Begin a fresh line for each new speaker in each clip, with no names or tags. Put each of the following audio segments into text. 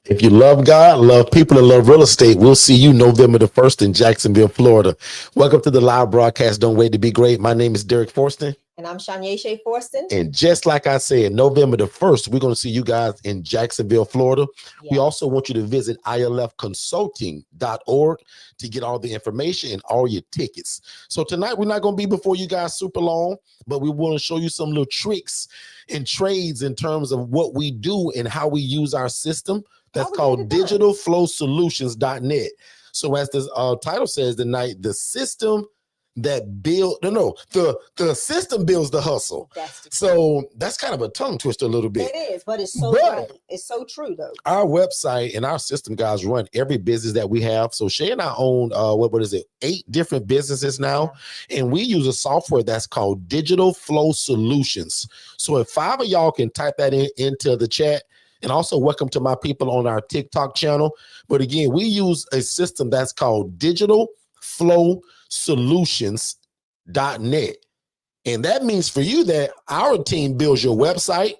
If you love God, love people, and love real estate, we'll see you November the 1st in Jacksonville, Florida. Welcome to the live broadcast. Don't wait to be great. My name is Derrick Forston.
And I'm Shay Forston.
And just like I said, November the 1st, we're going to see you guys in Jacksonville, Florida. Yes. We also want you to visit ILFconsulting.org to get all the information and all your tickets. So tonight, we're not going to be before you guys super long, but we want to show you some little tricks and trades in terms of what we do and how we use our system. That's called digitalflowsolutions.net. So as this title says tonight, the system that the system builds the hustle. So that's kind of a tongue twister a little bit.
It is, but it's so right. It's so true though.
Our website and our system guys run every business that we have. So Shay and I own what is it, 8 different businesses now, and we use a software that's called Digital Flow Solutions. So if 5 of y'all can type that into the chat. And also welcome to my people on our TikTok channel. But again, we use a system that's called digitalflowsolutions.net. And that means for you that our team builds your website.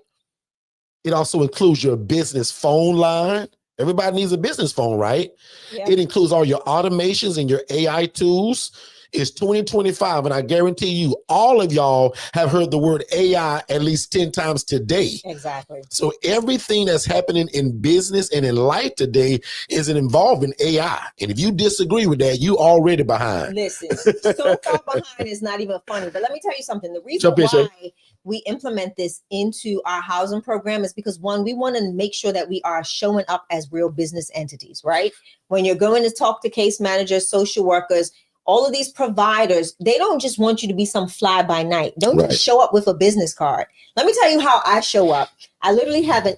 It also includes your business phone line. Everybody needs a business phone, right? Yeah. It includes all your automations and your AI tools. It's 2025, and I guarantee you, all of y'all have heard the word AI at least 10 times today.
Exactly.
So everything that's happening in business and in life today is involving AI. And if you disagree with that, you already behind.
Listen, so far behind is not even funny. But let me tell you something. The reason why we implement this into our housing program is because, one, we want to make sure that we are showing up as real business entities, right? When you're going to talk to case managers, social workers, all of these providers, they don't just want you to be some fly by night. Don't just show up with a business card. Let me tell you how I show up. I literally have an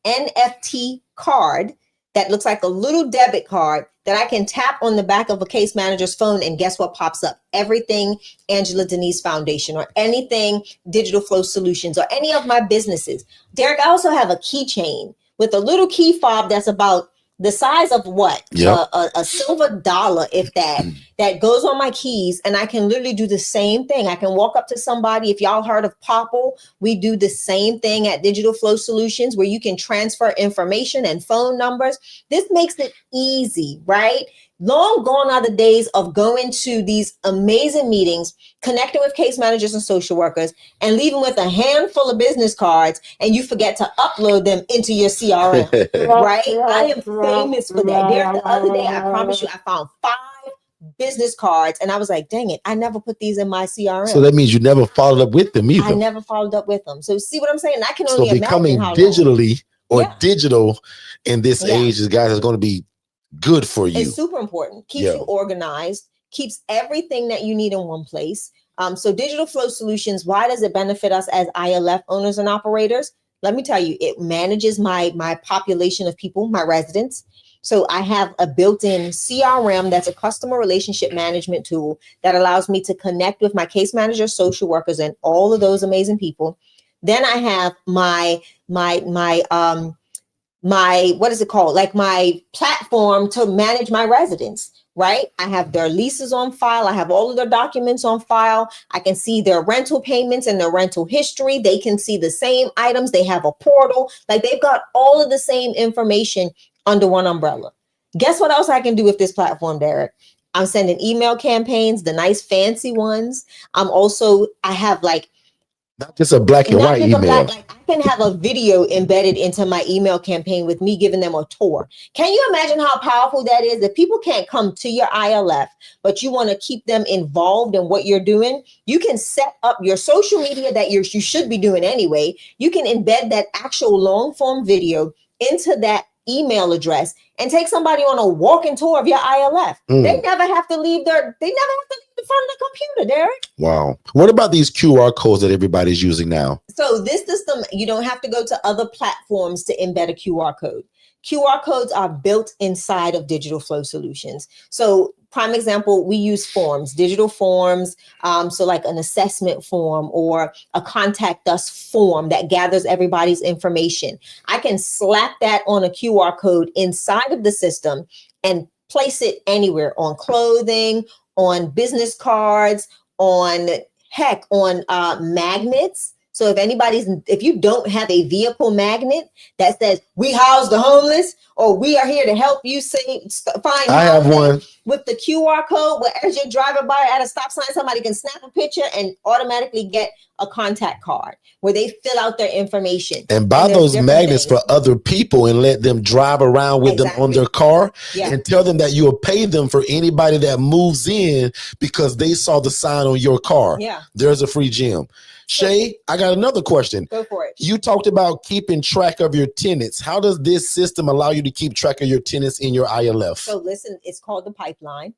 NFT card that looks like a little debit card that I can tap on the back of a case manager's phone, and guess what pops up? Everything Angela Denise Foundation, or anything Digital Flow Solutions, or any of my businesses. Derrick, I also have a keychain with a little key fob that's about the size of what?
Yep.
A silver dollar, if that, that goes on my keys, and I can literally do the same thing. I can walk up to somebody. If y'all heard of Popple, we do the same thing at Digital Flow Solutions, where you can transfer information and phone numbers. This makes it easy, right? Long gone are the days of going to these amazing meetings, connecting with case managers and social workers, and leaving with a handful of business cards, and you forget to upload them into your CRM, right? I am famous for that. The other day, I promise you, I found 5 business cards, and I was like, dang it, I never put these in my CRM.
So that means you never followed up with them either.
I never followed up with them. So see what I'm saying? I can only
becoming
imagine how
digitally digital in this age, guys, is going to be good for you.
It's super important. Keeps you organized, keeps everything that you need in one place. So Digital Flow Solutions, why does it benefit us as ILF owners and operators? Let me tell you, it manages my population of people, my residents. So I have a built-in CRM that's a customer relationship management tool that allows me to connect with my case managers, social workers, and all of those amazing people. Then I have my what is it called? Like my platform to manage my residents, right? I have their leases on file. I have all of their documents on file. I can see their rental payments and their rental history. They can see the same items. They have a portal. Like, they've got all of the same information under one umbrella. Guess what else I can do with this platform, Derrick? I'm sending email campaigns, the nice fancy ones. I have like,
not just a black and white email.
I can have a video embedded into my email campaign with me giving them a tour. Can you imagine how powerful that is? If people can't come to your ILF, but you want to keep them involved in what you're doing, you can set up your social media that you should be doing anyway. You can embed that actual long form video into that email address and take somebody on a walking tour of your ILF. They never have to leave the front of the computer, Derrick.
Wow. What about these QR codes that everybody's using now?
So this system, you don't have to go to other platforms to embed a QR code. QR codes are built inside of Digital Flow Solutions. So prime example, we use forms, digital forms. So like an assessment form or a contact us form that gathers everybody's information. I can slap that on a QR code inside of the system and place it anywhere, on clothing, on business cards, on magnets. So if you don't have a vehicle magnet that says we house the homeless or we are here to help you find
I have one
with the QR code, where as you're driving by at a stop sign, somebody can snap a picture and automatically get a contact card where they fill out their information.
And buy those magnets for other people and let them drive around with them on their car and tell them that you will pay them for anybody that moves in because they saw the sign on your car.
Yeah.
There's a free gym. Shay, I got another question.
Go for it.
You talked about keeping track of your tenants. How does this system allow you to keep track of your tenants in your ILF?
So listen, it's called the pipeline.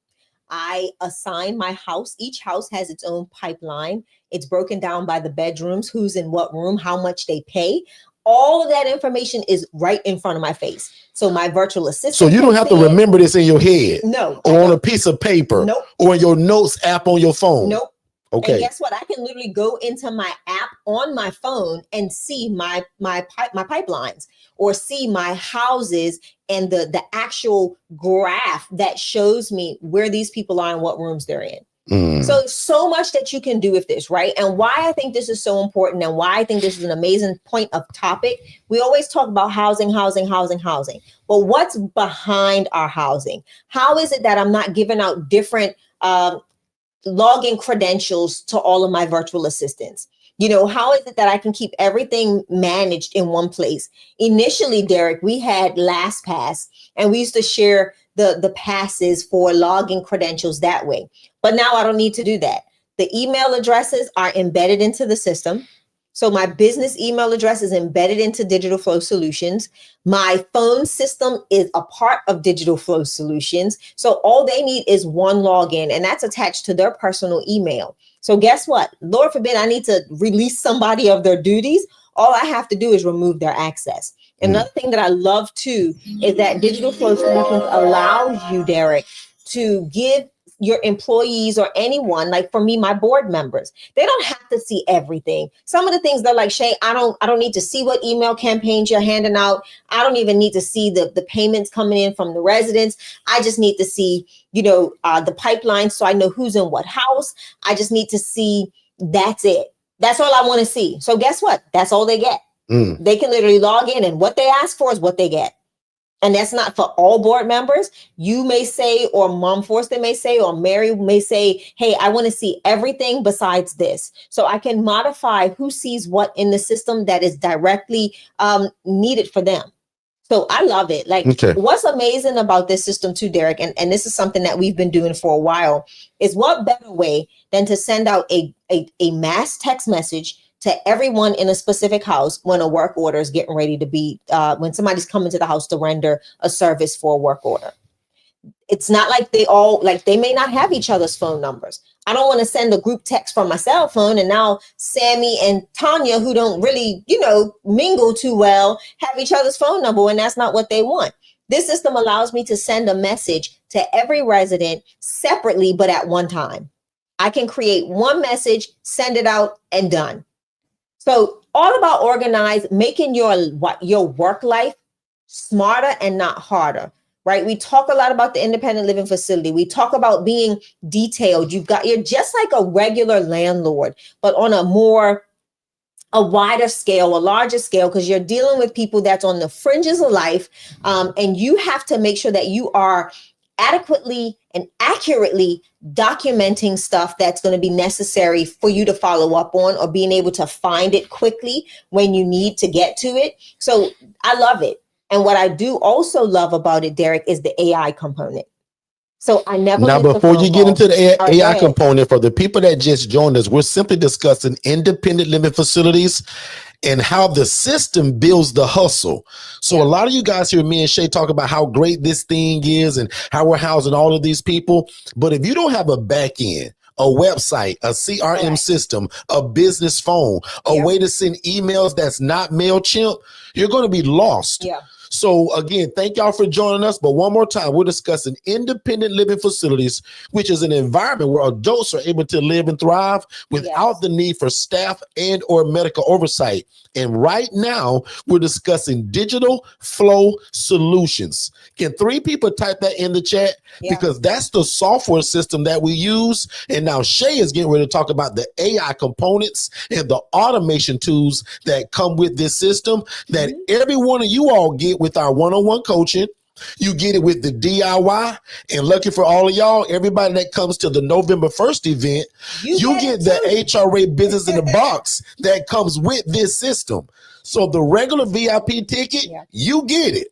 I assign my house. Each house has its own pipeline. It's broken down by the bedrooms, who's in what room, how much they pay. All of that information is right in front of my face. So my virtual assistant.
So you don't have to remember this in your head.
No.
Or on a piece of paper.
Nope.
Or in your notes app on your phone.
Nope.
Okay.
And guess what? I can literally go into my app on my phone and see my pipelines, or see my houses and the actual graph that shows me where these people are and what rooms they're in. So much that you can do with this, right? And why I think this is so important, and why I think this is an amazing point of topic. We always talk about housing. But what's behind our housing? How is it that I'm not giving out different login credentials to all of my virtual assistants? You know, how is it that I can keep everything managed in one place? Initially, Derrick, we had LastPass, and we used to share the passes for login credentials that way. But now I don't need to do that. The email addresses are embedded into the system. So my business email address is embedded into Digital Flow Solutions. My phone system is a part of Digital Flow Solutions. So all they need is one login, and that's attached to their personal email. So guess what? Lord forbid I need to release somebody of their duties. All I have to do is remove their access. Another thing that I love too is that Digital Flow Solutions allows you, Derrick, to give your employees or anyone, like for me, my board members, they don't have to see everything. Some of the things they're like, Shay, I don't need to see what email campaigns you're handing out. I don't even need to see the payments coming in from the residents. I just need to see, the pipeline, so I know who's in what house. I just need to see, that's it. That's all I want to see. So guess what? That's all they get. They can literally log in, and what they ask for is what they get. And that's not for all board members. You may say, or Mom Forston may say, or Mary may say, hey, I want to see everything besides this. So I can modify who sees what in the system that is directly needed for them. So I love it. Like, what's amazing about this system too, Derrick, and this is something that we've been doing for a while, is what better way than to send out a mass text message to everyone in a specific house when a work order is getting ready to be, when somebody's coming to the house to render a service for a work order. It's not like they may not have each other's phone numbers. I don't want to send a group text from my cell phone, and now Sammy and Tanya, who don't really, mingle too well, have each other's phone number, and that's not what they want. This system allows me to send a message to every resident separately, but at one time. I can create one message, send it out, and done. So all about organized, making your work life smarter and not harder, right? We talk a lot about the independent living facility. We talk about being detailed. You're just like a regular landlord, but on a wider scale, a larger scale, because you're dealing with people that's on the fringes of life. And you have to make sure that you are adequately and accurately documenting stuff that's going to be necessary for you to follow up on, or being able to find it quickly when you need to get to it. So I love it. And what I do also love about it, Derrick, is the AI component. So I never.
Now, before you get into the AI component, for the people that just joined us, we're simply discussing independent living facilities and how the system builds the hustle. So a lot of you guys hear me and Shay talk about how great this thing is and how we're housing all of these people. But if you don't have a back end, a website, a CRM system, a business phone, a way to send emails that's not MailChimp, you're going to be lost. So again, thank y'all for joining us. But one more time, we're discussing independent living facilities, which is an environment where adults are able to live and thrive without the need for staff and or medical oversight. And right now, we're discussing digital flow solutions. Can 3 people type that in the chat? Because that's the software system that we use. And now Shay is getting ready to talk about the AI components and the automation tools that come with this system that every one of you all get with our one-on-one coaching. You get it with the DIY, and lucky for all of y'all, everybody that comes to the November 1st event, you get the HRA Business in the Box that comes with this system. So the regular VIP ticket, you get it.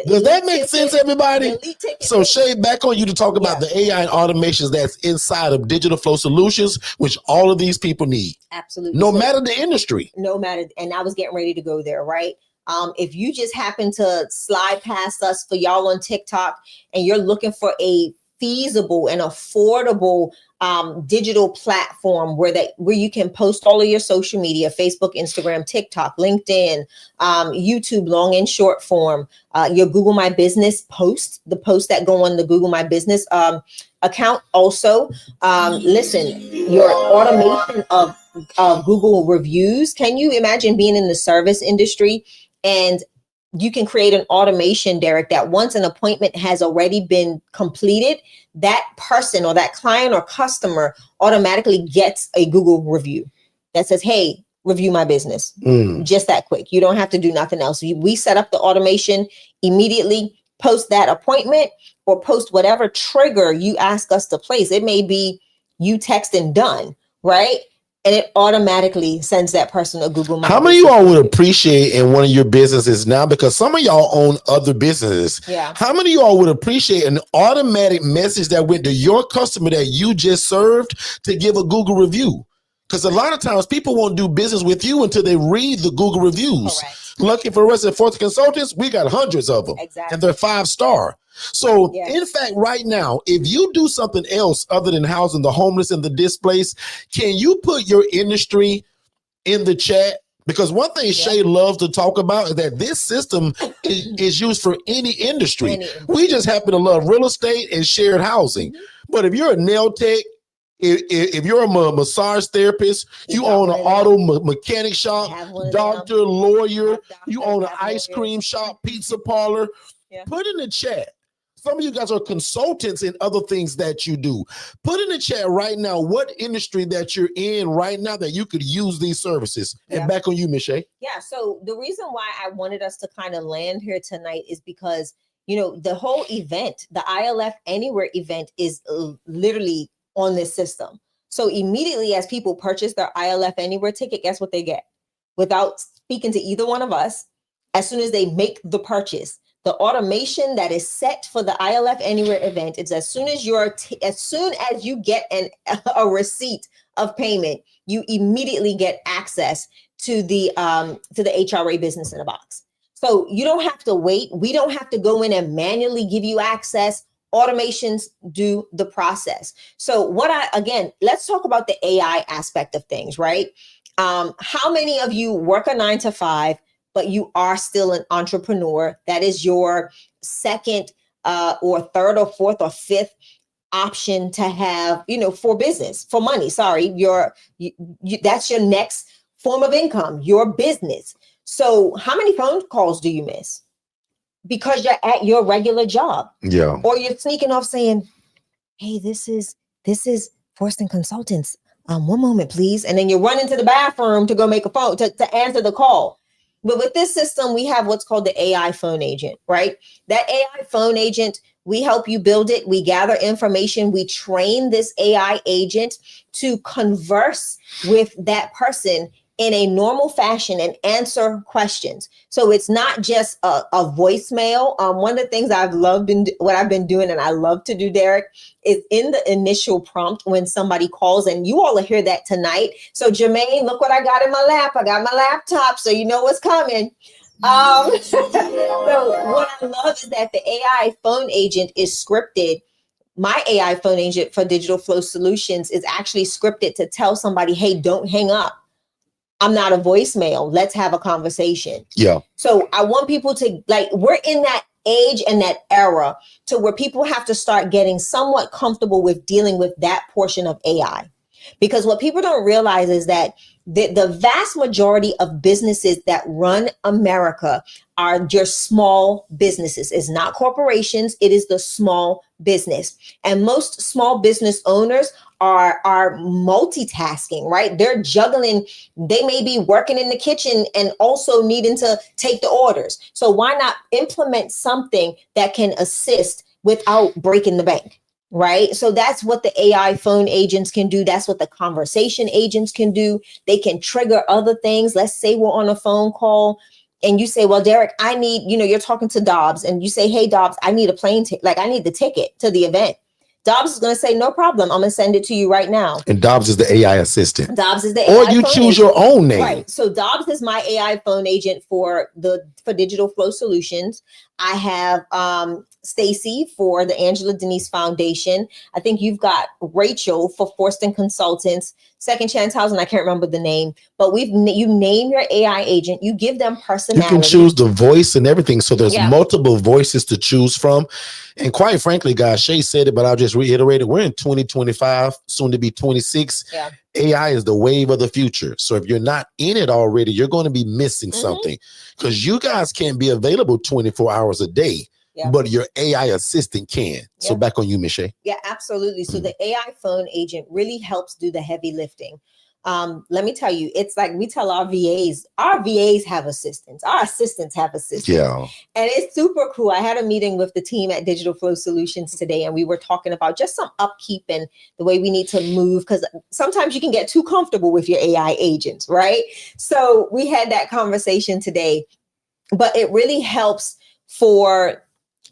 Does that make sense, everybody? So Shay, back on you to talk about the AI and automations that's inside of Digital Flow Solutions, which all of these people need.
Absolutely.
No matter the industry.
No matter. And I was getting ready to go there, right? If you just happen to slide past us for y'all on TikTok and you're looking for a feasible and affordable digital platform where you can post all of your social media, Facebook, Instagram, TikTok, LinkedIn, YouTube, long and short form, your Google My Business posts, the posts that go on the Google My Business account. Also, listen, your automation of Google reviews. Can you imagine being in the service industry and you can create an automation, Derrick, that once an appointment has already been completed, that person or that client or customer automatically gets a Google review that says, hey, review my business. Just that quick. You don't have to do nothing else. We set up the automation immediately, post that appointment or post whatever trigger you ask us to place. It may be you text and done, right? And it automatically sends that person a Google My
How many of y'all would appreciate in one of your businesses now, because some of y'all own other businesses. How many of y'all would appreciate an automatic message that went to your customer that you just served to give a Google review? Because a lot of times people won't do business with you until they read the Google reviews. Lucky for us at Forston Consultants, we got hundreds of them. And they're 5-star. So in fact, right now, if you do something else other than housing the homeless and the displaced, can you put your industry in the chat? Because one thing Shay loves to talk about is that this system is used for any industry. We just happen to love real estate and shared housing. But if you're a nail tech, if you're a massage therapist, you own an auto mechanic shop, doctor, lawyer, you own an ice cream shop, pizza parlor, put in the chat. Some of you guys are consultants in other things that you do. Put in the chat right now what industry that you're in right now that you could use these services. And back on you, Ms. Shay.
So the reason why I wanted us to kind of land here tonight is because, you know, the whole event, the ILF Anywhere event is literally on this system. So immediately as people purchase their ILF Anywhere ticket, guess what they get? Without speaking to either one of us, as soon as they make the purchase, the automation that is set for the ILF Anywhere event is as soon as you get a receipt of payment, you immediately get access to the HRA Business in a Box. So you don't have to wait. We don't have to go in and manually give you access. Automations do the process. So let's talk about the AI aspect of things, right? How many of you work a 9-to-5, but you are still an entrepreneur? That is your second or third or fourth or fifth option to have, for business, for money. Sorry, that's your next form of income, your business. So how many phone calls do you miss? Because you're at your regular job. Or you're sneaking off saying, hey, this is Forston Consultants. One moment, please. And then you run into the bathroom to go make a phone to answer the call. But with this system, we have what's called the AI phone agent, right? That AI phone agent, we help you build it. We gather information. We train this AI agent to converse with that person in a normal fashion and answer questions. So it's not just a voicemail. One of the things what I've been doing and I love to do, Derrick, is in the initial prompt when somebody calls, and you all will hear that tonight. So Jermaine, look what I got in my lap. I got my laptop, so you know what's coming. So what I love is that the AI phone agent is scripted. My AI phone agent for Digital Flow Solutions is actually scripted to tell somebody, hey, don't hang up. I'm not a voicemail. Let's have a conversation.
Yeah.
So I want people to, like, we're in that age and that era to where people have to start getting somewhat comfortable with dealing with that portion of AI. Because what people don't realize is that the vast majority of businesses that run America are just small businesses. It's not corporations. It is the small business. And most small business owners are multitasking, right? They're juggling. They may be working in the kitchen and also needing to take the orders. So why not implement something that can assist without breaking the bank? Right. So that's what the AI phone agents can do. That's what the conversation agents can do. They can trigger other things. Let's say we're on a phone call and you say, well, Derrick, I need, you're talking to Dobbs and you say, hey, Dobbs, I need a plane ticket. Like, I need the ticket to the event. Dobbs is going to say, no problem. I'm going to send it to you right now.
And Dobbs is the AI assistant.
Dobbs is the
AI
Or you choose
agent. Your own name.
Right. So Dobbs is my AI phone agent for Digital Flow Solutions. I have Stacy for the Angela Denise Foundation. I think you've got Rachel for Forston Consultants, Second Chance Housing. I can't remember the name, but you name your AI agent. You give them personality.
You can choose the voice and everything. So there's multiple voices to choose from. And quite frankly, guys, Shay said it, but I'll just reiterate it. We're in 2025, soon to be 26. Yeah. AI is the wave of the future. So if you're not in it already, you're going to be missing something, because you guys can't be available 24 hours a day. Yeah. But your AI assistant can. So back on you, Ms. Shay.
Yeah, absolutely. So the AI phone agent really helps do the heavy lifting. Let me tell you, it's like we tell our VAs have assistants. Our assistants have assistants.
Yeah.
And it's super cool. I had a meeting with the team at Digital Flow Solutions today, and we were talking about just some upkeep and the way we need to move, because sometimes you can get too comfortable with your AI agents, right? So we had that conversation today, but it really helps for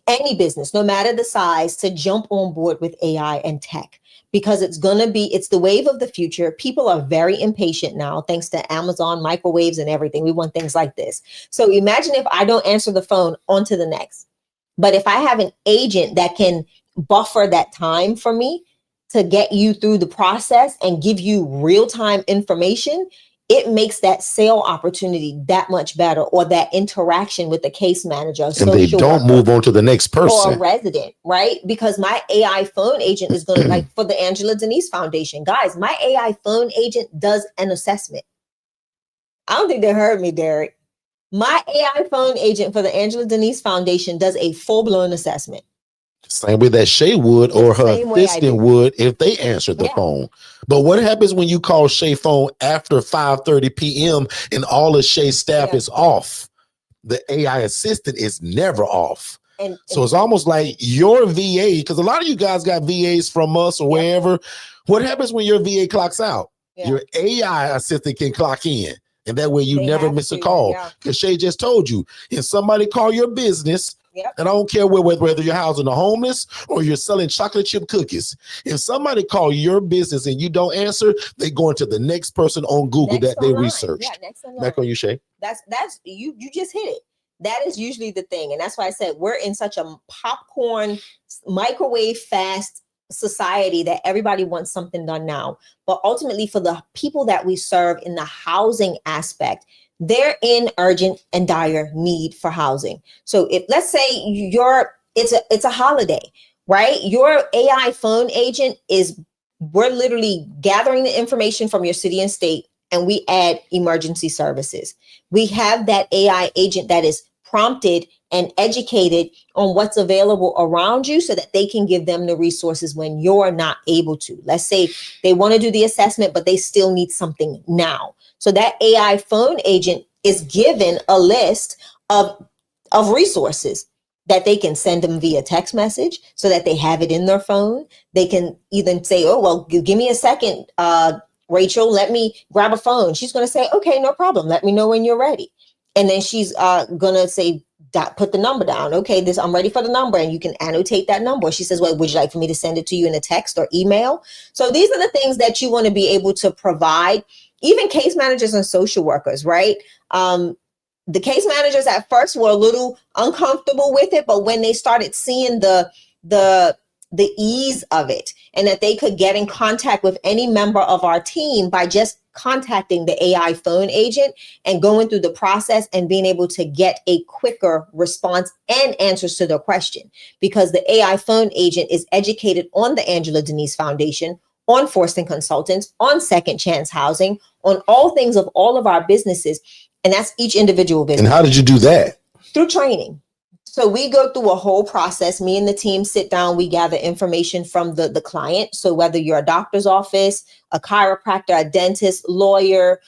any business, no matter the size, to jump on board with AI and tech, because it's the wave of the future. People are very impatient now, thanks to Amazon microwaves and everything. We want things like this. So imagine if I don't answer the phone, on to the next. But if I have an agent that can buffer that time for me to get you through the process and give you real-time information, it makes that sale opportunity that much better, or that interaction with the case manager.
And they don't move on to the next person.
Or a resident, right? Because my AI phone agent is going to, like for the Angela Denise Foundation, guys, my AI phone agent does an assessment. I don't think they heard me, Derrick. My AI phone agent for the Angela Denise Foundation does a full-blown assessment.
Same way that Shay would, or her assistant would, if they answered the phone. But what happens when you call Shay phone after 5:30 p.m. and all of Shay's staff is off? The AI assistant is never off. So it's almost like your VA, because a lot of you guys got VAs from us or wherever. What happens when your VA clocks out? Your AI assistant can clock in. And that way you never miss a call. Because Shay just told you, if somebody call your business, and I don't care whether you're housing the homeless or you're selling chocolate chip cookies, if somebody call your business and you don't answer, they go into the next person on Google that they researched. Back on you, Shay.
That's you just hit it. That is usually the thing. And that's why I said we're in such a popcorn, microwave fast society that everybody wants something done now. But ultimately, for the people that we serve in the housing aspect, they're in urgent and dire need for housing. So if, let's say it's a holiday, right? Your AI phone agent we're literally gathering the information from your city and state, and we add emergency services. We have that AI agent that is prompted and educated on what's available around you so that they can give them the resources when you're not able to. Let's say they want to do the assessment, but they still need something now. So that AI phone agent is given a list of resources that they can send them via text message so that they have it in their phone. They can even say, oh, well, give me a second, Rachel, let me grab a phone. She's going to say, okay, no problem. Let me know when you're ready. And then she's going to say, put the number down. Okay, I'm ready for the number. And you can annotate that number. She says, well, would you like for me to send it to you in a text or email? So these are the things that you want to be able to provide. Even case managers and social workers, right? The case managers at first were a little uncomfortable with it, but when they started seeing the ease of it, and that they could get in contact with any member of our team by just contacting the AI phone agent and going through the process and being able to get a quicker response and answers to their question, because the AI phone agent is educated on the Angela Denise Foundation, on Forston Consultants, on Second Chance Housing, on all things of all of our businesses. And that's each individual business.
And how did you do that?
Through training. So we go through a whole process. Me and the team sit down, we gather information from the client. So whether you're a doctor's office, a chiropractor, a dentist, lawyer,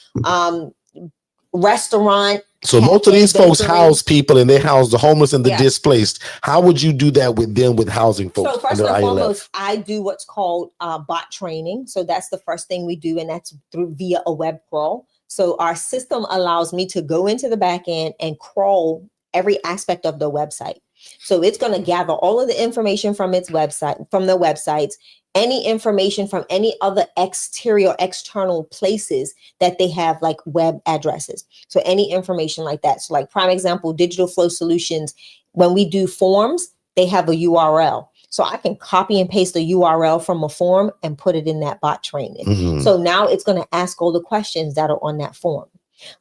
restaurant.
So most of these folks house people, and they house the homeless and the displaced. How would you do that with them, with housing folks?
So first and foremost, I do what's called bot training. So that's the first thing we do, and that's via a web crawl. So our system allows me to go into the back end and crawl every aspect of the website. So it's going to gather all of the information from its website, from the websites, any information from any other external places that they have, like web addresses. So any information like that. So like prime example, Digital Flow Solutions, when we do forms, they have a URL. So I can copy and paste the URL from a form and put it in that bot training. Mm-hmm. So now it's going to ask all the questions that are on that form.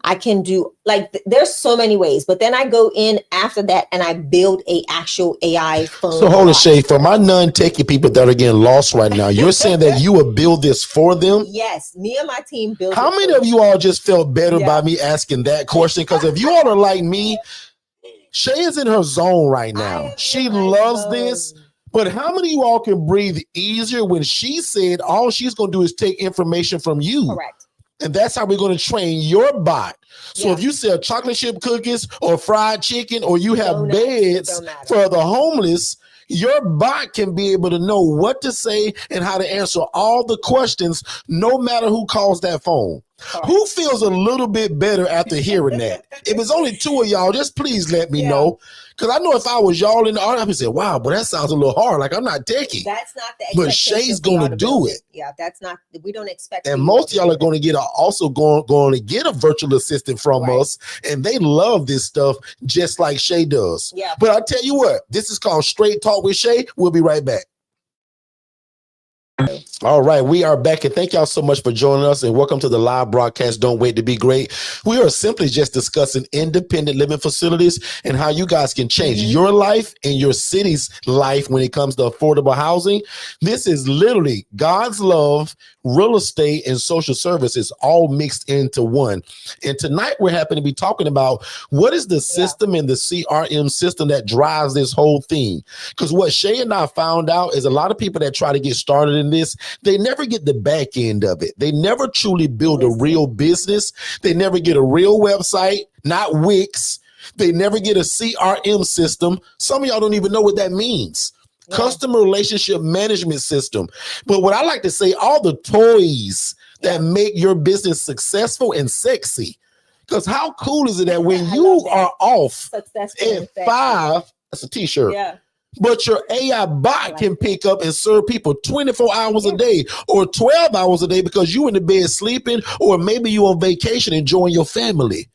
I can do, like, there's so many ways, but then I go in after that and I build a actual AI phone.
So hold on, Shay, for my non-techie people that are getting lost right now, you're saying that you will build this for them?
Yes, me and my team build.
How many of you all just felt better by me asking that question? Because if you all are like me, Shay is in her zone right now. She loves this. But how many of you all can breathe easier when she said all she's going to do is take information from you?
Correct.
And that's how we're going to train your bot. So if you sell chocolate chip cookies or fried chicken, or you have beds for the homeless, your bot can be able to know what to say and how to answer all the questions, no matter who calls that phone. Who feels a little bit better after hearing that? If it's only two of y'all, just please let me know. Because I know if I was y'all in the audience, I would say, wow, but that sounds a little hard. Like, I'm not techie.
That's not the
But Shay's going to do it.
Yeah, that's not, we don't expect.
And most of y'all are going to get going to get a virtual assistant from us. And they love this stuff just like Shay does.
Yeah.
But I tell you what, this is called Straight Talk with Shay. We'll be right back. All right, we are back, and thank y'all so much for joining us, and welcome to the live broadcast. Don't wait to be great. We are simply just discussing independent living facilities and how you guys can change your life and your city's life when it comes to affordable housing. This is literally God's love, real estate, and social services all mixed into one. And tonight we're happy to be talking about what is the system and the CRM system that drives this whole thing. Because what Shay and I found out is a lot of people that try to get started in this, they never get the back end of it. They never truly build a real business. They never get a real website, not Wix. They never get a CRM system. Some of y'all don't even know what that means. Customer relationship management system. But what I like to say, all the toys that make your business successful and sexy. Because how cool is it that when you are off at 5, that's a t-shirt. But your AI bot can pick up and serve people 24 hours a day or 12 hours a day because you in the bed sleeping, or maybe you on vacation enjoying your family.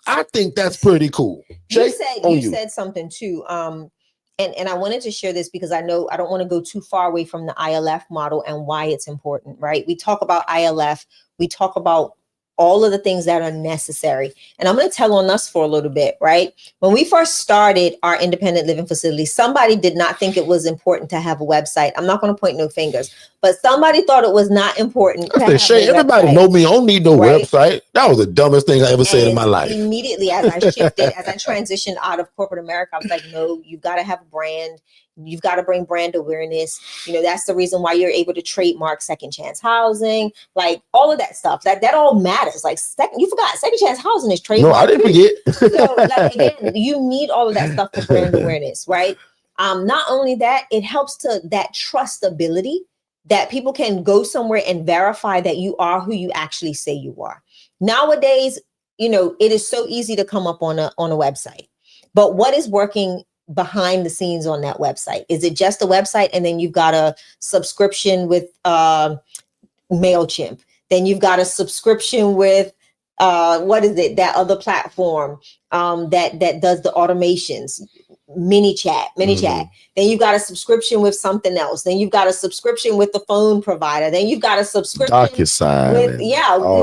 I think that's pretty cool.
You said something too. And I wanted to share this because I know I don't want to go too far away from the ILF model and why it's important, right? We talk about ILF, we talk about all of the things that are necessary. And I'm going to tell on us for a little bit, right? When we first started our independent living facility, somebody did not think it was important to have a website. I'm not going to point no fingers, but somebody ththought it was not important.
Everybody know me. I don't need no website. That was the dumbest thing I ever said in my life.
Immediately as I shifted, as I transitioned out of corporate America, I was like, no, you've got to have a brand. You've got to bring brand awareness. You know, that's the reason why you're able to trademark Second Chance Housing, like all of that stuff. That all matters. Like you forgot Second Chance Housing is trademarked.
No, I didn't forget.
So like, again, you need all of that stuff for brand awareness, right? Not only that, it helps to that trustability that people can go somewhere and verify that you are who you actually say you are. Nowadays, you know, it is so easy to come up on a website, but what is working behind the scenes on that website? Is it just a website and then you've got a subscription with MailChimp? Then you've got a subscription with what is it? That other platform that does the automations. Mini chat. Then you've got a subscription with something else. Then you've got a subscription with the phone provider. Then you've got a subscription
DocuSign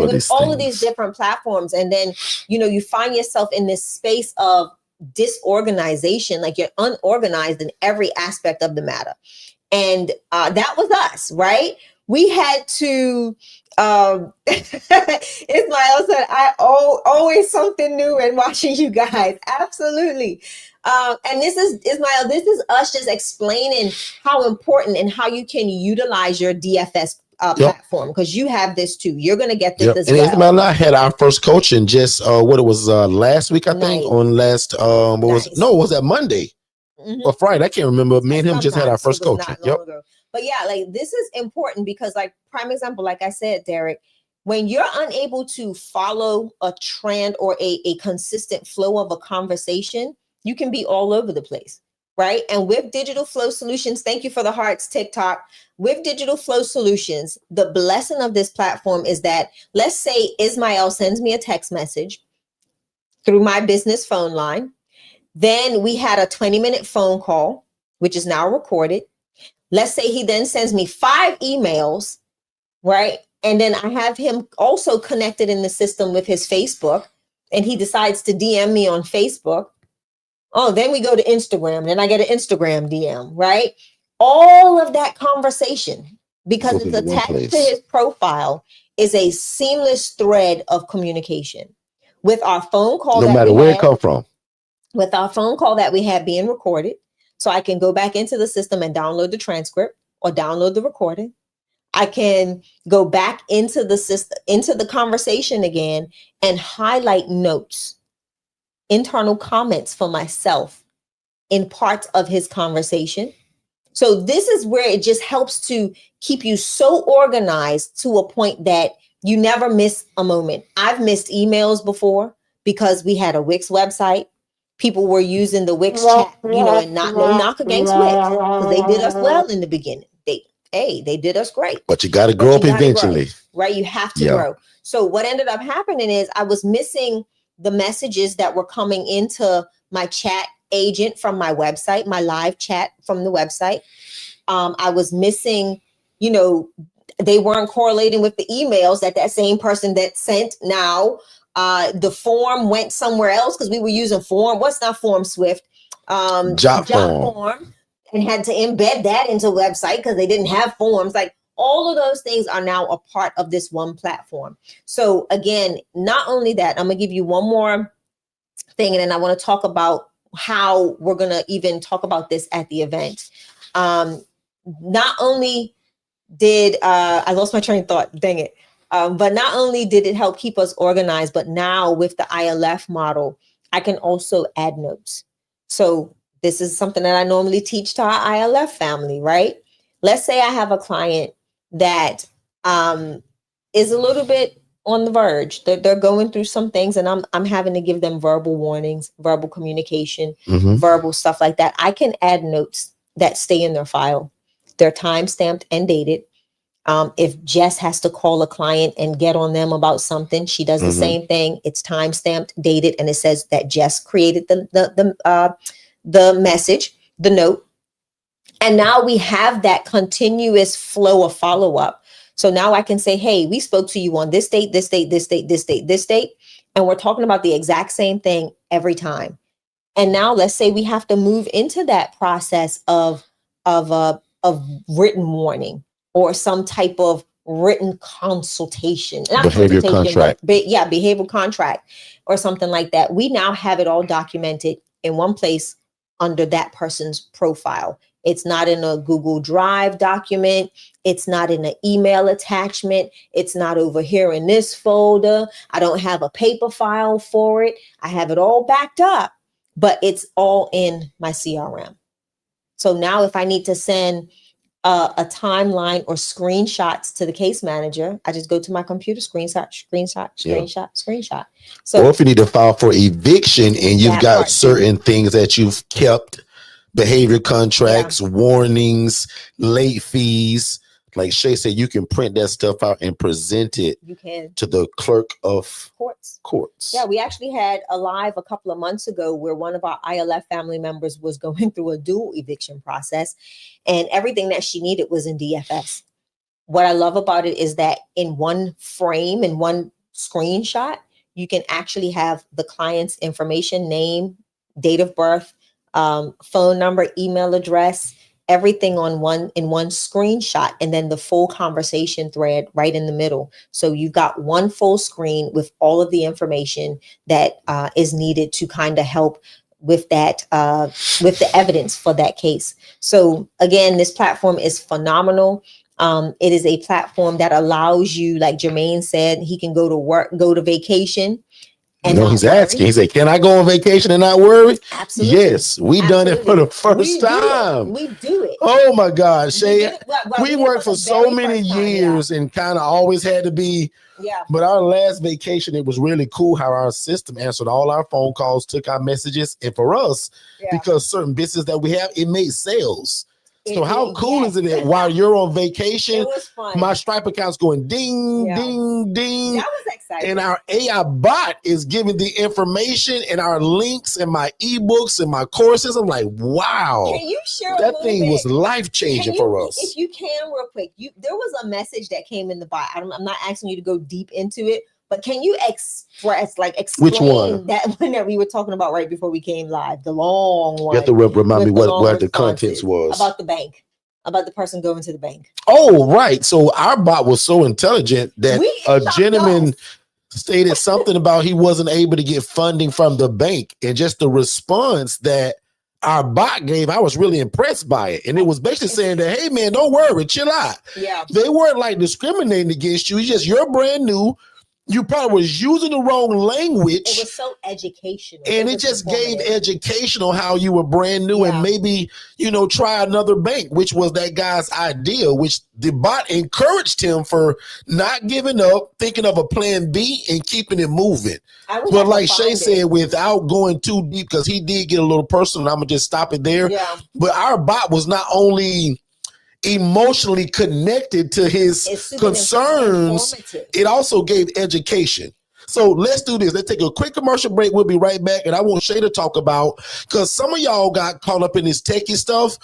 with all of these different platforms. And then, you find yourself in this space of disorganization, like you're unorganized in every aspect of the matter. And that was us, right? We had to, Ismail said, always something new in watching you guys. Absolutely. And this is, Ismail, this is us just explaining how important and how you can utilize your DFS platform, because you have this too. You're going to get this as
and
well.
Ismail and I had our first coaching just, last week, I think, on last, was that Monday or Friday? I can't remember. Me and him just had our first coaching.
But yeah, like this is important because, like, prime example, like I said, Derrick, when you're unable to follow a trend or a consistent flow of a conversation, you can be all over the place, right? And with Digital Flow Solutions, thank you for the hearts, TikTok. With Digital Flow Solutions, the blessing of this platform is that, let's say Ismail sends me a text message through my business phone line. Then we had a 20-minute phone call, which is now recorded. Let's say he then sends me 5 emails, right? And then I have him also connected in the system with his Facebook, and he decides to DM me on Facebook. Oh, then we go to Instagram, then I get an Instagram DM, right? All of that conversation, because it's attached to his profile, is a seamless thread of communication. With our phone call,
no matter where it come from,
with our phone call that we had being recorded, so I can go back into the system and download the transcript or download the recording. I can go back into the system, into the conversation again, and highlight notes, internal comments for myself in parts of his conversation. So this is where it just helps to keep you so organized to a point that you never miss a moment. I've missed emails before because we had a Wix website. People were using the Wix chat, and no knock against Wix, because they did us well in the beginning. They did us great.
But you got to grow up eventually.
Right? You have to grow. So what ended up happening is I was missing the messages that were coming into my chat agent from my website, my live chat from the website. I was missing, they weren't correlating with the emails that same person that sent now. The form went somewhere else because we were using form. What's not form Swift? Jot form, and had to embed that into a website because they didn't have forms. Like all of those things are now a part of this one platform. So again, not only that, I'm gonna give you one more thing, and then I want to talk about how we're gonna even talk about this at the event. Not only did I lost my train of thought, dang it. But not only did it help keep us organized, but now with the ILF model, I can also add notes. So this is something that I normally teach to our ILF family, right? Let's say I have a client that is a little bit on the verge. They're going through some things, and I'm having to give them verbal warnings, verbal communication, verbal stuff like that. I can add notes that stay in their file. They're time-stamped and dated. If Jess has to call a client and get on them about something, she does the same thing. It's time-stamped, dated, and it says that Jess created the message, the note. And now we have that continuous flow of follow-up. So now I can say, hey, we spoke to you on this date, this date, this date, this date, this date, and we're talking about the exact same thing every time. And now let's say we have to move into that process of written warning, or some type of written consultation.
Behavior contract.
Behavioral contract or something like that. We now have it all documented in one place under that person's profile. It's not in a Google Drive document. It's not in an email attachment. It's not over here in this folder. I don't have a paper file for it. I have it all backed up, but it's all in my CRM. So now if I need to send a timeline or screenshots to the case manager, I just go to my computer, screenshot. So,
or if you need to file for eviction and you've got certain things that you've kept, behavior contracts, warnings, late fees, like Shay said, you can print that stuff out and present it to the clerk of courts.
Yeah, we actually had a live a couple of months ago where one of our ILF family members was going through a dual eviction process, and everything that she needed was in DFS. What I love about it is that in one frame, in one screenshot, you can actually have the client's information, name, date of birth, phone number, email address, everything in one screenshot, and then the full conversation thread right in the middle. So you've got one full screen with all of the information that is needed to kind of help with that, with the evidence for that case. So again, this platform is phenomenal. It is a platform that allows you, like Jermaine said, he can go to work, go to vacation.
And he's asking, he said, can I go on vacation and not worry?
Absolutely.
Yes, we done it for the first time.
We do it.
Oh my God, Shay. We worked for so many years and kind of always had to be. Yeah. But our last vacation, it was really cool how our system answered all our phone calls, took our messages. And for us, because certain business that we have, it made sales. So how cool is it that while you're on vacation,
it was fun.
My Stripe account's going ding, ding, ding.
That was exciting.
And our AI bot is giving the information and our links and my ebooks and my courses. I'm like, wow.
Can you share
that thing was life-changing for us.
If you can, real quick, there was a message that came in the bot. I'm not asking you to go deep into it, but can you explain
which one?
That one that we were talking about right before we came live, the long one.
You have to remind me what the contents was.
About the bank, about the person going to the bank.
Oh, right. So our bot was so intelligent that a gentleman stated something about he wasn't able to get funding from the bank, and just the response that our bot gave, I was really impressed by it. And it was basically saying that, hey man, don't worry, chill out.
Yeah.
They weren't like discriminating against you. It's just you're brand new. You probably was using the wrong language.
It was so educational.
And it just gave education on how you were brand new and maybe, try another bank, which was that guy's idea, which the bot encouraged him for not giving up, thinking of a plan B and keeping it moving. But like Shay said, without going too deep, because he did get a little personal, I'm going to just stop it there.
Yeah.
But our bot was not only emotionally connected to his concerns, it also gave education. So let's do this. Let's take a quick commercial break. We'll be right back. And I want Shay to talk about, because some of y'all got caught up in this techie stuff.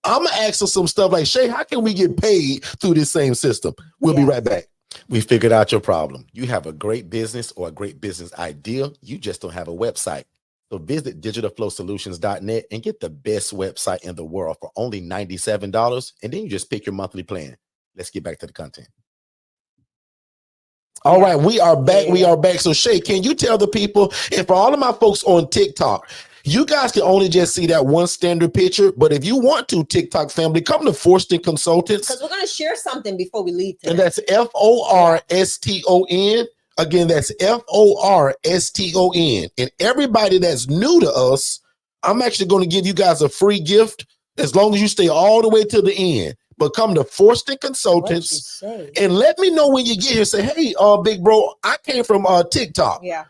I'm going to ask her some stuff like, Shay, how can we get paid through this same system? We'll be right back. We figured out your problem. You have a great business or a great business idea. You just don't have a website. So visit digitalflowsolutions.net and get the best website in the world for only $97. And then you just pick your monthly plan. Let's get back to the content. All right, we are back. We are back. So Shay, can you tell the people, and for all of my folks on TikTok, you guys can only just see that one standard picture. But if you want to, TikTok family, come to Forston Consultants.
Because we're going to share something before we leave today.
And that's Forston. Again, that's Forston. And everybody that's new to us, I'm actually going to give you guys a free gift as long as you stay all the way to the end. But come to Forston Consultants and let me know when you get here. Say, hey, big bro, I came from TikTok.
Yeah.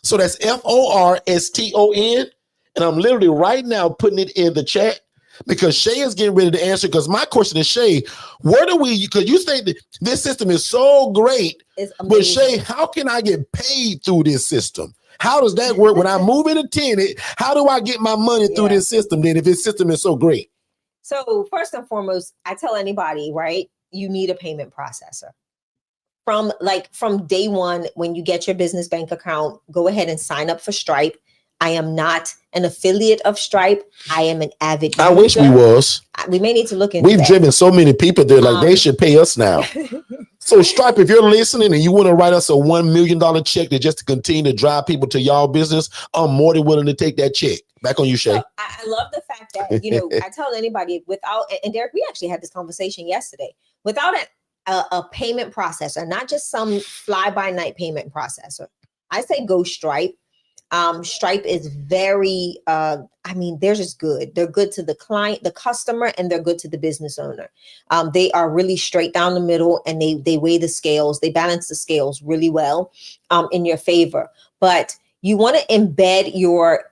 So that's Forston. And I'm literally right now putting it in the chat, because Shay is getting ready to answer. Because my question is, Shay, where do we, because you say that this system is so great, but Shay, how can I get paid through this system? How does that work? When I move in a tenant, how do I get my money through this system then if this system is so great?
So first and foremost, I tell anybody, right, you need a payment processor. From day one, when you get your business bank account, go ahead and sign up for Stripe. I am not an affiliate of Stripe. I am an avid user.
I wish we was.
We may need to look into
We've driven so many people there, like they should pay us now. So Stripe, if you're listening and you want to write us a $1 million check to continue to drive people to y'all business, I'm more than willing to take that check. Back on you, Shay.
So I love the fact that, I tell anybody and Derrick, we actually had this conversation yesterday, without a payment processor, not just some fly-by-night payment processor, I say go Stripe. Stripe is very, they're just good. They're good to the client, the customer, and they're good to the business owner. They are really straight down the middle, and they weigh the scales. They balance the scales really well in your favor. But You want to embed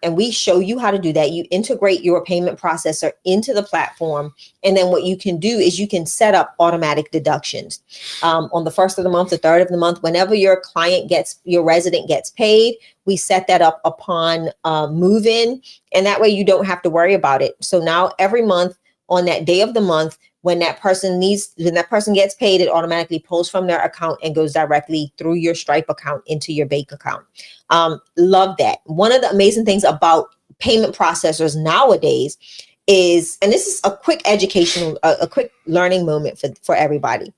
and we show you how to do that. You integrate your payment processor into the platform. And then what you can do is you can set up automatic deductions on the 1st of the month, the 3rd of the month, whenever your resident gets paid, we set that up upon move-in. And that way you don't have to worry about it. So now every month on that day of the month, when that person gets paid, it automatically pulls from their account and goes directly through your Stripe account into your bank account. Love that. One of the amazing things about payment processors nowadays is, and this is a quick a quick learning moment for everybody.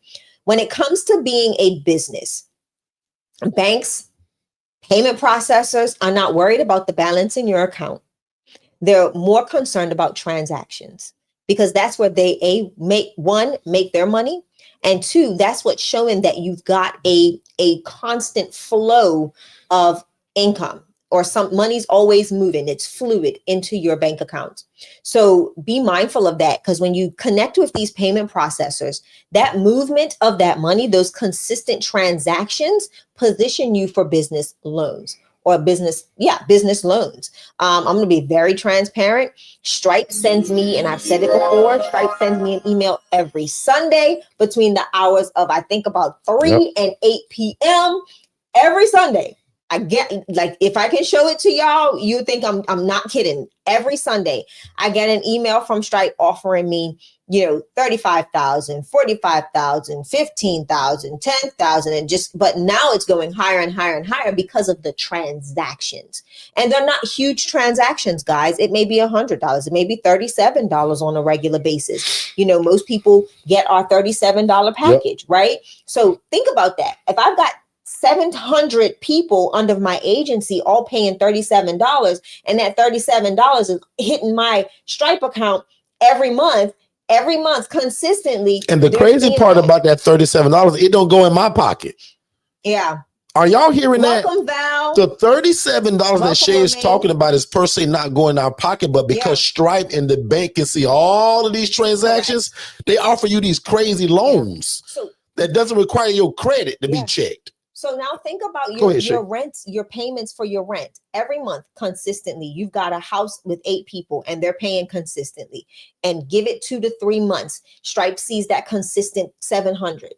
When it comes to being a business, banks, payment processors are not worried about the balance in your account. They're more concerned about transactions, because that's where they make their money, and 2, that's what's showing that you've got a constant flow of income, or some money's always moving. It's fluid into your bank account. So be mindful of that, because when you connect with these payment processors, that movement of that money, those consistent transactions, position you for business loans. Or business loans. I'm going to be very transparent. Stripe sends me, and I've said it before, Stripe sends me an email every Sunday between the hours of, I think, about 3 and 8 p.m. every Sunday. I get, like, if I can show it to y'all, you think I'm not kidding. Every Sunday, I get an email from Stripe offering me, $35,000, $45,000, $15,000, $10,000, but now it's going higher and higher and higher because of the transactions. And they're not huge transactions, guys. It may be $100, it may be $37 on a regular basis. Most people get our $37 package, right? So think about that. If I've got 700 people under my agency all paying $37, and that $37 is hitting my Stripe account every month consistently.
And the crazy part about that $37, it don't go in my pocket.
Yeah.
Are y'all hearing
Welcome,
that?
Val.
The $37 that Shay is talking about is per se not going in our pocket, but because Stripe and the bank can see all of these transactions, they offer you these crazy loans that doesn't require your credit to be checked.
So now think about your rent, your payments for your rent every month consistently. You've got a house with 8 people and they're paying consistently, and give it 2 to 3 months. Stripe sees that consistent 700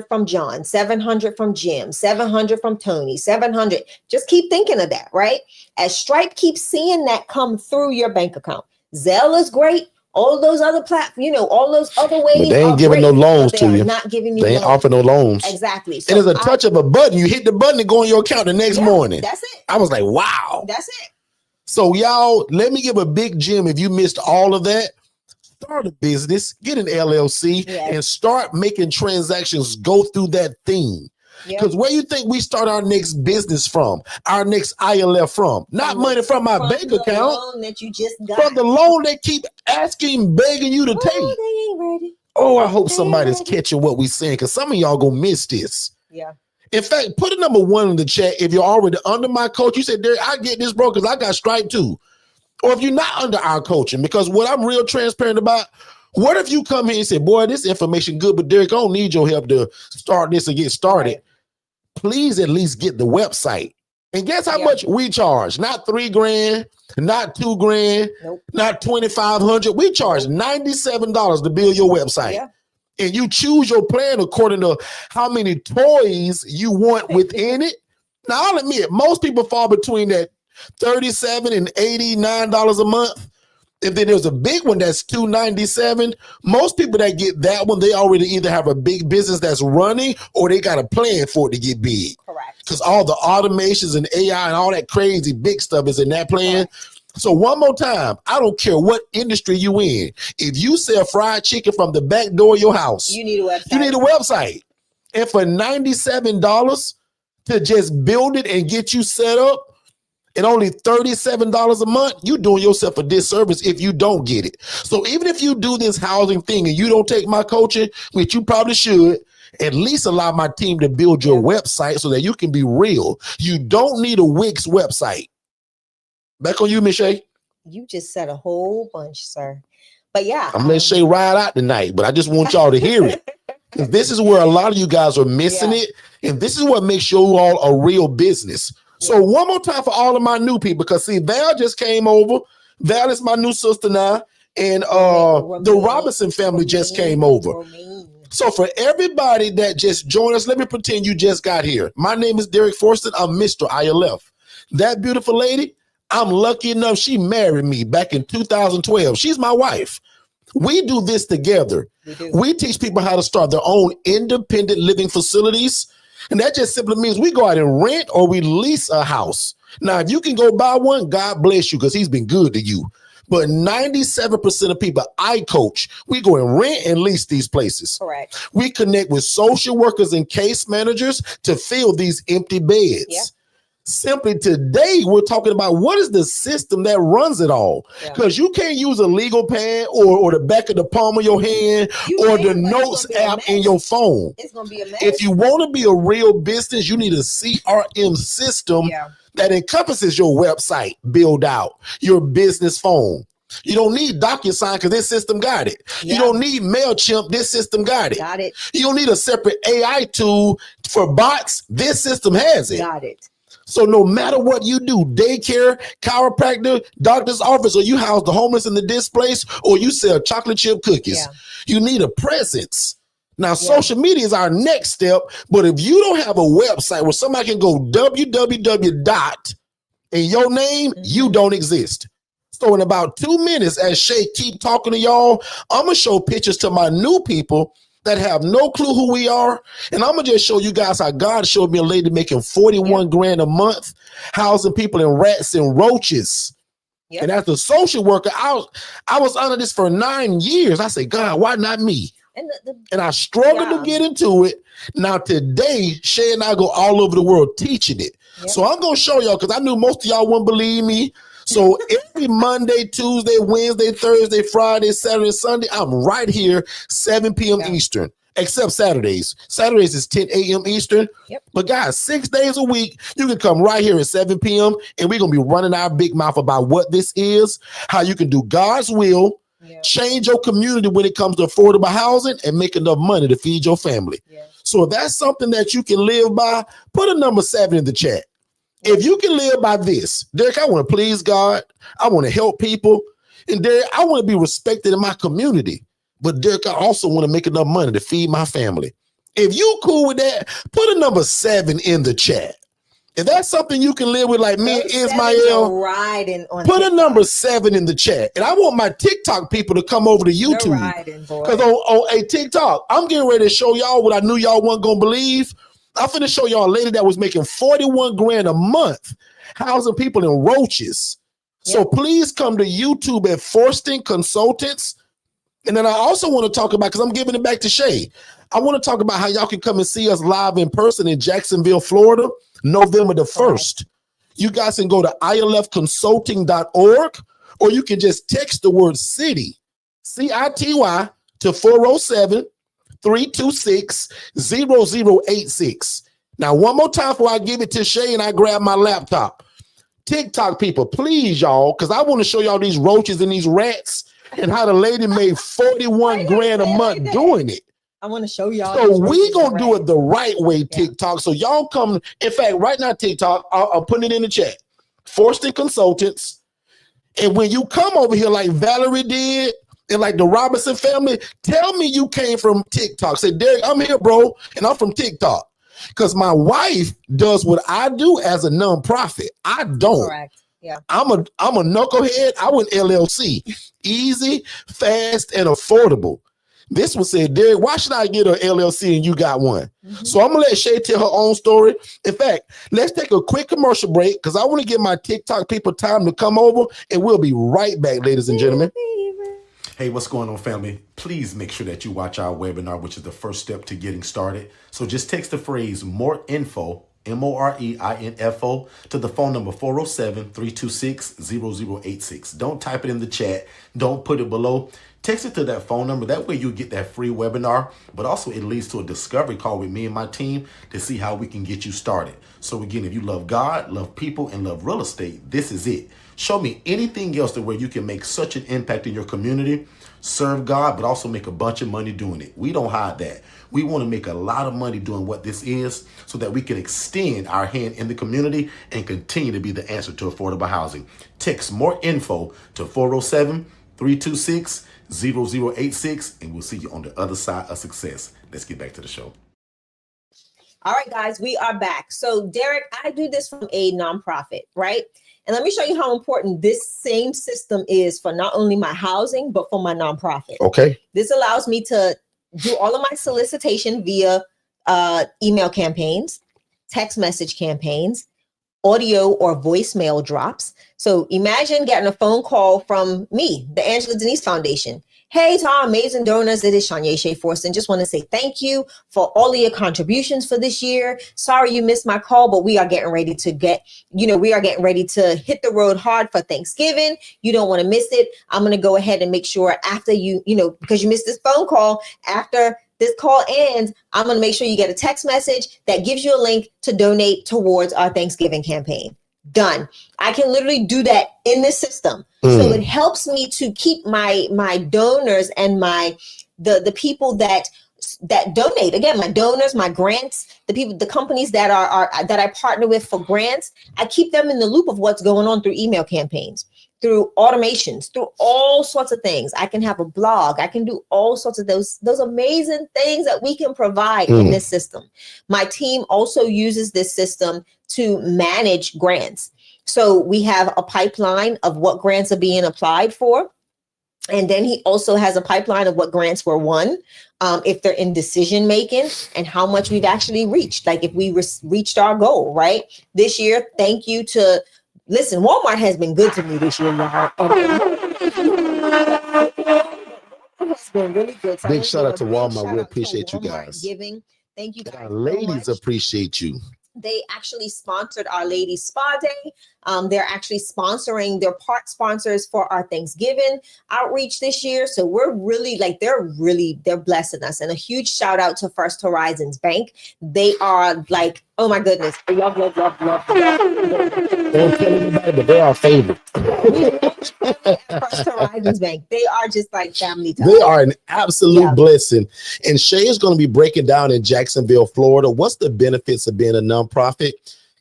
from John, 700 from Jim, 700 from Tony, 700. Just keep thinking of that, right? As Stripe keeps seeing that come through your bank account. Zelle is great. All those other platforms, all those other ways.
But they ain't giving no loans to you.
Not giving you.
They ain't offering no loans.
Exactly.
So it is a touch of a button. You hit the button and go on your account the next morning.
That's it.
I was like, wow.
That's it.
So y'all, let me give a big gem. If you missed all of that, start a business, get an LLC, and start making transactions go through that thing. Because where you think we start our next business from, our next ILF from? Not money from my bank account.
Loan that you just got.
From the loan they keep asking, begging you to take.
They ain't ready.
Oh, I hope somebody's catching what we're saying, because some of y'all gonna miss this.
Yeah.
In fact, put a number 1 in the chat if you're already under my coach. You said, Derrick, I get this, bro, because I got Stripe too. Or if you're not under our coaching, because what I'm real transparent about, what if you come here and say, boy, this information good, but Derrick, I don't need your help to start this and get started. Right. Please at least get the website. And guess how much we charge? Not $3,000, not $2,000, not $2,500. We charge $97 to build your website. Yeah. And you choose your plan according to how many toys you want within it. Now, I'll admit, most people fall between that $37 and $89 a month. If then there's a big one that's $297, most people that get that one, they already either have a big business that's running or they got a plan for it to get big.
Correct.
Because all the automations and AI and all that crazy big stuff is in that plan. Correct. So one more time, I don't care what industry you in. If you sell fried chicken from the back door of your house,
you need a website.
You need a website. And for $97 to just build it and get you set up, and only $37 a month, you're doing yourself a disservice if you don't get it. So even if you do this housing thing and you don't take my coaching, which you probably should, at least allow my team to build your website so that you can be real. You don't need a Wix website. Back on you, Miss Shay.
You just said a whole bunch, sir. But yeah.
I'm letting Shay ride out tonight, but I just want y'all to hear it. Because this is where a lot of you guys are missing it. And this is what makes you all a real business. So one more time for all of my new people, because see, Val just came over. Val is my new sister now. And the Robinson family just came over. So for everybody that just joined us, let me pretend you just got here. My name is Derrick Forston. I'm Mr. ILF. That beautiful lady, I'm lucky enough she married me back in 2012. She's my wife. We do this together. We teach people how to start their own independent living facilities. And that just simply means we go out and rent or we lease a house. Now, if you can go buy one, God bless you, because he's been good to you. But 97% of people I coach, we go and rent and lease these places.
Correct.
We connect with social workers and case managers to fill these empty beds. Yeah. Simply today, we're talking about what is the system that runs it all. Because you can't use a legal pad or the back of the palm of your hand or the notes app in your phone.
It's going to be a mess.
If you want to be a real business, you need a CRM system that encompasses your website, build out, your business phone. You don't need DocuSign because this system got it. You don't need MailChimp. This system got it. You don't need a separate AI tool for bots. This system has it.
Got it.
So no matter what you do, daycare, chiropractor, doctor's office, or you house the homeless and the displaced, or you sell chocolate chip cookies, you need a presence. Now, social media is our next step, but if you don't have a website where somebody can go www dot in your name, you don't exist. So in about 2 minutes, as Shay keep talking to y'all, I'm going to show pictures to my new people that have no clue who we are. And I'm going to just show you guys how God showed me a lady making 41 grand a month, housing people in rats and roaches. And as a social worker, I was under this for 9 years. I said, God, why not me? And I struggled to get into it. Now today, Shay and I go all over the world teaching it. So I'm going to show y'all, because I knew most of y'all wouldn't believe me. So every Monday, Tuesday, Wednesday, Thursday, Friday, Saturday, Sunday, I'm right here, 7 p.m. Eastern, except Saturdays. Saturdays is 10 a.m. Eastern. But guys, 6 days a week, you can come right here at 7 p.m. and we're going to be running our big mouth about what this is, how you can do God's will, change your community when it comes to affordable housing, and make enough money to feed your family. So if that's something that you can live by, put a number 7 in the chat. If you can live by this, Derrick, I want to please God. I want to help people. And Derrick, I want to be respected in my community. But Derrick, I also want to make enough money to feed my family. If you cool with that, put a number 7 in the chat. If that's something you can live with, like me and Ismael, put a number 7 in the chat. And I want my TikTok people to come over to YouTube. Because on TikTok, I'm getting ready to show y'all what I knew y'all weren't going to believe. I'm finna show y'all a lady that was making 41 grand a month, housing people in roaches. So please come to YouTube at Forston Consultants. And then I also want to talk about, because I'm giving it back to Shay, I want to talk about how y'all can come and see us live in person in Jacksonville, Florida, November the 1st. You guys can go to ilfconsulting.org, or you can just text the word city, CITY, to 407-326-0086. Now, one more time before I give it to Shay and I grab my laptop. TikTok people, please, y'all, because I want to show y'all these roaches and these rats and how the lady made 41 grand a month doing it.
I want to show y'all.
So we gonna do it the right way, TikTok. So y'all come. In fact, right now, TikTok, I'll put it in the chat. Forston Consultants. And when you come over here like Valerie did, and like the Robinson family, tell me you came from TikTok. Say, Derrick, I'm here, bro, and I'm from TikTok. Because my wife does what I do as a nonprofit. I don't.
Correct. Yeah.
I'm a knucklehead. I went LLC. Easy, fast, and affordable. This one said, Derrick, why should I get an LLC and you got one? So I'm going to let Shay tell her own story. In fact, let's take a quick commercial break because I want to give my TikTok people time to come over, and we'll be right back, ladies and gentlemen. Hey, what's going on, family? Please make sure that you watch our webinar, which is the first step to getting started. So just text the phrase more info, MOREINFO, to the phone number 407-326-0086. Don't type it in the chat. Don't put it below. Text it to that phone number. That way you get that free webinar, but also it leads to a discovery call with me and my team to see how we can get you started. So So again, if you love God, love people, and love real estate, this is it. Show me anything else to where you can make such an impact in your community, serve God, but also make a bunch of money doing it. We don't hide that. We want to make a lot of money doing what this is so that we can extend our hand in the community and continue to be the answer to affordable housing. Text more info to 407-326-0086, and we'll see you on the other side of success. Let's get back to the show.
All right, guys, we are back. So, Derrick, I do this from a nonprofit, right? And let me show you how important this same system is for not only my housing, but for my nonprofit.
Okay.
This allows me to do all of my solicitation via email campaigns, text message campaigns, audio or voicemail drops. So imagine getting a phone call from me, the Angela Denise Foundation. Hey, to our amazing donors, it is Derrick Shay Forston. Just want to say thank you for all of your contributions for this year. Sorry you missed my call, but we are getting ready to hit the road hard for Thanksgiving. You don't want to miss it. I'm going to go ahead and make sure after because you missed this phone call, after this call ends, I'm going to make sure you get a text message that gives you a link to donate towards our Thanksgiving campaign. Done. I can literally do that in this system. So it helps me to keep my donors and the people that donate. Again, my donors, my grants, the companies that that I partner with for grants, I keep them in the loop of what's going on through email campaigns, through automations, through all sorts of things. I can have a blog. I can do all sorts of those amazing things that we can provide in this system. My team also uses this system to manage grants. So we have a pipeline of what grants are being applied for. And then he also has a pipeline of what grants were won, if they're in decision making, and how much we've actually reached. Like if we reached our goal, right? This year, thank you to, listen, Walmart has been good to me this year, y'all. It's been really good. So
big shout out to Walmart. We appreciate you guys.
Giving. Thank you guys.
Our ladies
so much.
Appreciate you.
They actually sponsored our Ladies Spa Day. They're actually they're part sponsors for our Thanksgiving outreach this year. So we're really they're blessing us. And a huge shout out to First Horizons Bank. They are like, oh my goodness. Love.
Don't tell anybody, but they're our favorite.
First Horizons Bank. They are just like family time.
They are an absolute blessing. And Shay is going to be breaking down in Jacksonville, Florida, what's the benefits of being a nonprofit.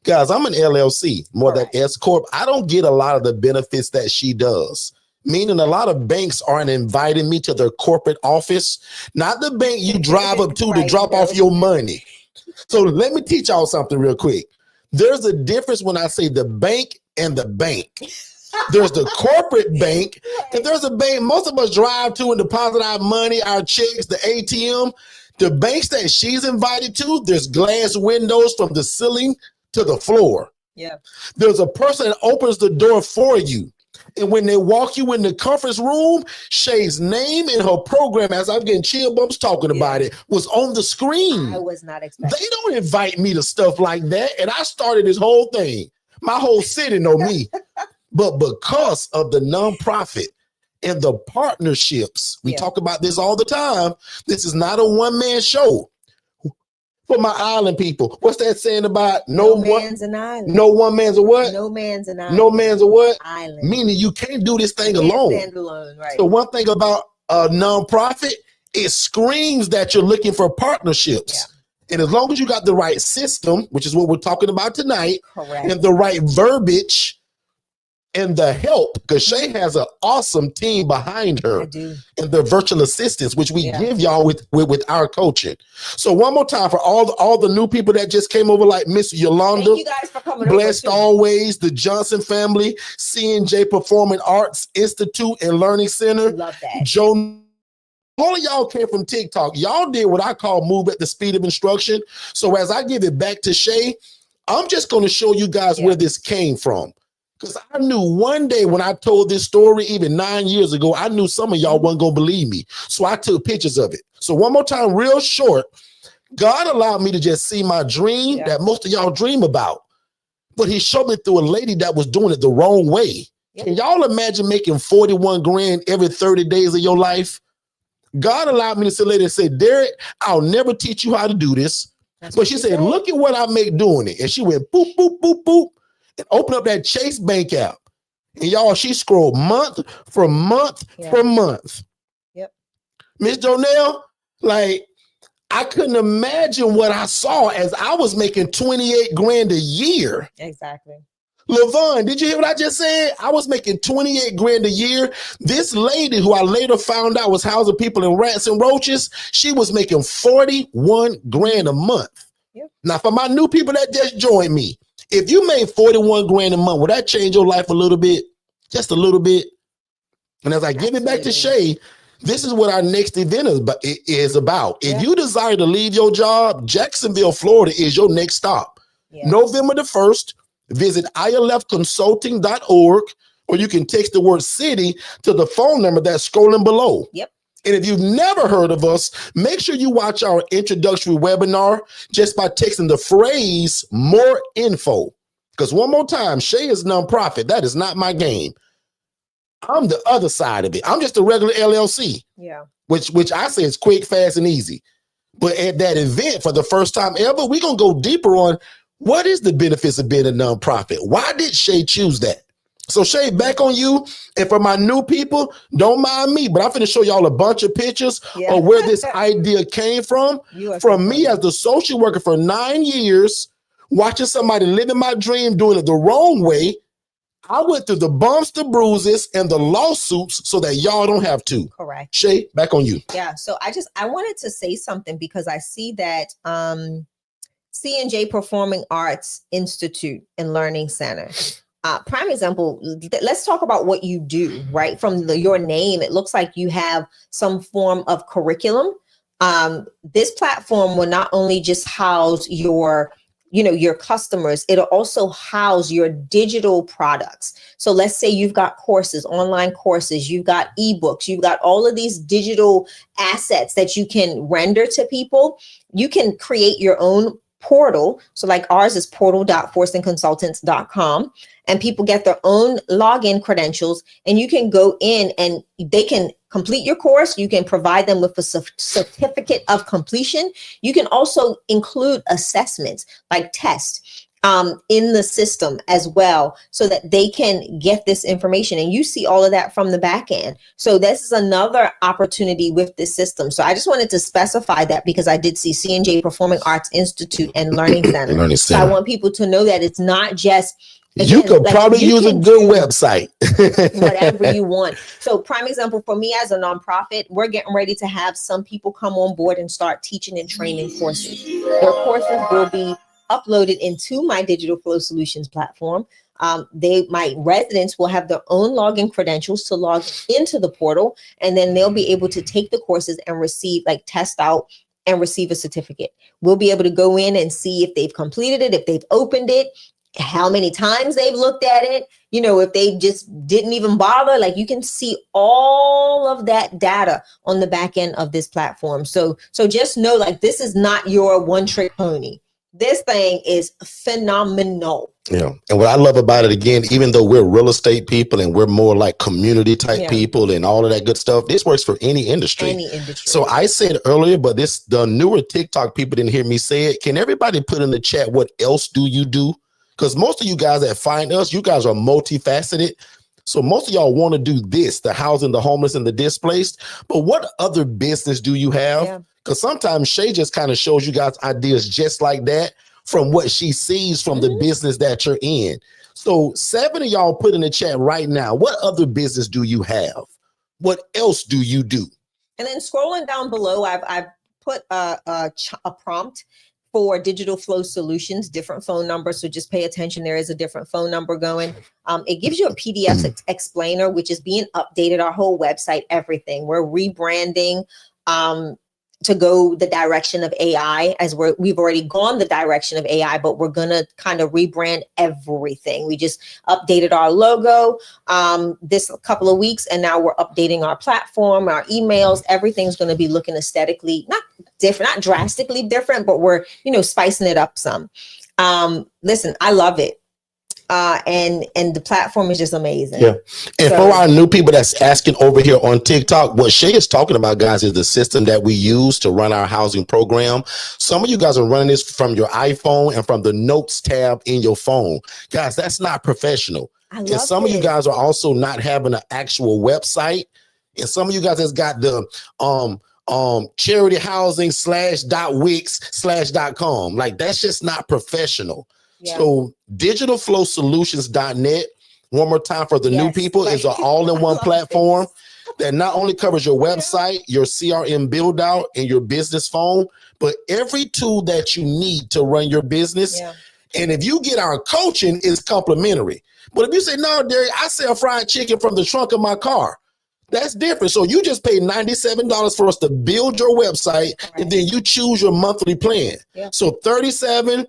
Guys, I'm an LLC, more than S Corp. I don't get a lot of the benefits that she does. Meaning a lot of banks aren't inviting me to their corporate office, not the bank you drive up to drop off your money. So let me teach y'all something real quick. There's a difference when I say the bank and the bank. There's the corporate bank, and there's a bank most of us drive to and deposit our money, our checks, the ATM. The banks that she's invited to, there's glass windows from the ceiling to the floor.
Yeah.
There's a person that opens the door for you. And when they walk you in the conference room, Shay's name in her program, as I'm getting chill bumps talking about it, was on the screen.
I was not expecting.
They don't invite me to stuff like that. And I started this whole thing. My whole city know me. But because of the nonprofit and the partnerships, we talk about this all the time. This is not a one-man show. For my island people, what's that saying about
no man's an island?
No one man's a what?
No man's an island.
No man's a what?
Island.
Meaning you can't do this thing alone.
Stand alone, right?
So one thing about a nonprofit, it screams that you're looking for partnerships. Yeah. And as long as you got the right system, which is what we're talking about tonight, and the right verbiage and the help, because Shay has an awesome team behind her.
I do.
And the virtual assistants, which we give y'all with our coaching. So one more time for all the new people that just came over, like Miss Yolanda.
Thank you guys for coming.
Blessed always, the Johnson family, CNJ Performing Arts Institute and Learning Center.
Love that.
Joe. All of y'all came from TikTok. Y'all did what I call move at the speed of instruction. So as I give it back to Shay, I'm just going to show you guys where this came from. Because I knew one day when I told this story, even 9 years ago, I knew some of y'all wasn't going to believe me. So I took pictures of it. So one more time, real short, God allowed me to just see my dream that most of y'all dream about. But he showed me through a lady that was doing it the wrong way. Can y'all imagine making 41 grand every 30 days of your life? God allowed me to see a lady and say, Derrick, I'll never teach you how to do this. But she said, look at what I make doing it. And she went boop, boop, boop, boop, and opened up that Chase Bank app. And y'all, she scrolled month for month for month.
Yep.
Miss Jonelle, like, I couldn't imagine what I saw as I was making 28 grand a year.
Exactly.
LaVon, did you hear what I just said? I was making 28 grand a year. This lady, who I later found out was housing people in rats and roaches, she was making 41 grand a month.
Yep.
Now, for my new people that just joined me, if you made 41 grand a month, will that change your life a little bit? Just a little bit? And as I give it back to Shay, this is what our next event is about. If you desire to leave your job, Jacksonville, Florida is your next stop. November the 1st, visit ILFconsulting.org, or you can text the word city to the phone number that's scrolling below.
Yep.
And if you've never heard of us, make sure you watch our introductory webinar just by texting the phrase more info. Because one more time, Shay is nonprofit. That is not my game. I'm the other side of it. I'm just a regular LLC.
Yeah.
Which I say is quick, fast, and easy. But at that event, for the first time ever, we're going to go deeper on what is the benefits of being a nonprofit. Why did Shay choose that? So Shay, back on you. And for my new people, don't mind me, but I'm going to show y'all a bunch of pictures of where this idea came from. From me as the social worker for 9 years, watching somebody living my dream, doing it the wrong way. I went through the bumps, the bruises, and the lawsuits so that y'all don't have to.
Correct.
Shay, back on you.
Yeah. So I wanted to say something because I see that C&J Performing Arts Institute and Learning Center. Prime example, let's talk about what you do, right? From your name, it looks like you have some form of curriculum. This platform will not only just house your customers, it'll also house your digital products. So let's say you've got courses, online courses, you've got ebooks, you've got all of these digital assets that you can render to people. You can create your own portal. So like ours is portal.forstonconsultants.com, and people get their own login credentials, and you can go in and they can complete your course. You can provide them with a certificate of completion. You can also include assessments like tests in the system as well, so that they can get this information, and you see all of that from the back end. So this is another opportunity with this system. So I just wanted to specify that because I did see C&J Performing Arts Institute and Learning Center. So I want people to know that it's not just, again,
you could probably use a good website.
Whatever you want. So prime example for me as a nonprofit, we're getting ready to have some people come on board and start teaching and training courses. Their courses will be uploaded into my Digital Flow Solutions platform. My residents will have their own login credentials to log into the portal, and then they'll be able to take the courses and receive, test out and receive a certificate. We'll be able to go in and see if they've completed it, if they've opened it, how many times they've looked at it, if they just didn't even bother. You can see all of that data on the back end of this platform. So just know, this is not your one-trick pony. This thing is phenomenal.
Yeah. And what I love about it, again, even though we're real estate people and we're more like community type people and all of that good stuff, this works for any industry. So I said earlier, but the newer TikTok people didn't hear me say it. Can everybody put in the chat, what else do you do? Because most of you guys that find us, you guys are multifaceted. So most of y'all want to do this, the housing, the homeless, and the displaced. But what other business do you have?
Yeah.
Because sometimes Shay just kind of shows you guys ideas just like that from what she sees from the business that you're in. So 7 of y'all put in the chat right now, what other business do you have? What else do you do?
And then scrolling down below, I've put a prompt for Digital Flow Solutions, different phone numbers. So just pay attention. There is a different phone number going. It gives you a PDF explainer, which is being updated, our whole website, everything. We're rebranding to go the direction of AI, as we've already gone the direction of AI, but we're going to kind of rebrand everything. We just updated our logo this couple of weeks, and now we're updating our platform, our emails. Everything's going to be looking aesthetically, not different, not drastically different, but we're, spicing it up some. Listen, I love it. and the platform is just amazing.
Yeah. And for our new people that's asking over here on TikTok, what Shay is talking about, guys, is the system that we use to run our housing program. Some of you guys are running this from your iPhone and from the notes tab in your phone. Guys, that's not professional. And some of you guys are also not having an actual website. And some of you guys has got the charity housing /.wix/.com. Like, that's just not professional. Yeah. So digitalflowsolutions.net, one more time for the new people, is an all-in-one platform that not only covers your website, your CRM build out, and your business phone, but every tool that you need to run your business. Yeah. And if you get our coaching, it's complimentary. But if you say, no, Derrick, I sell fried chicken from the trunk of my car, that's different. So you just pay $97 for us to build your website, and then you choose your monthly plan. Yeah. So $37,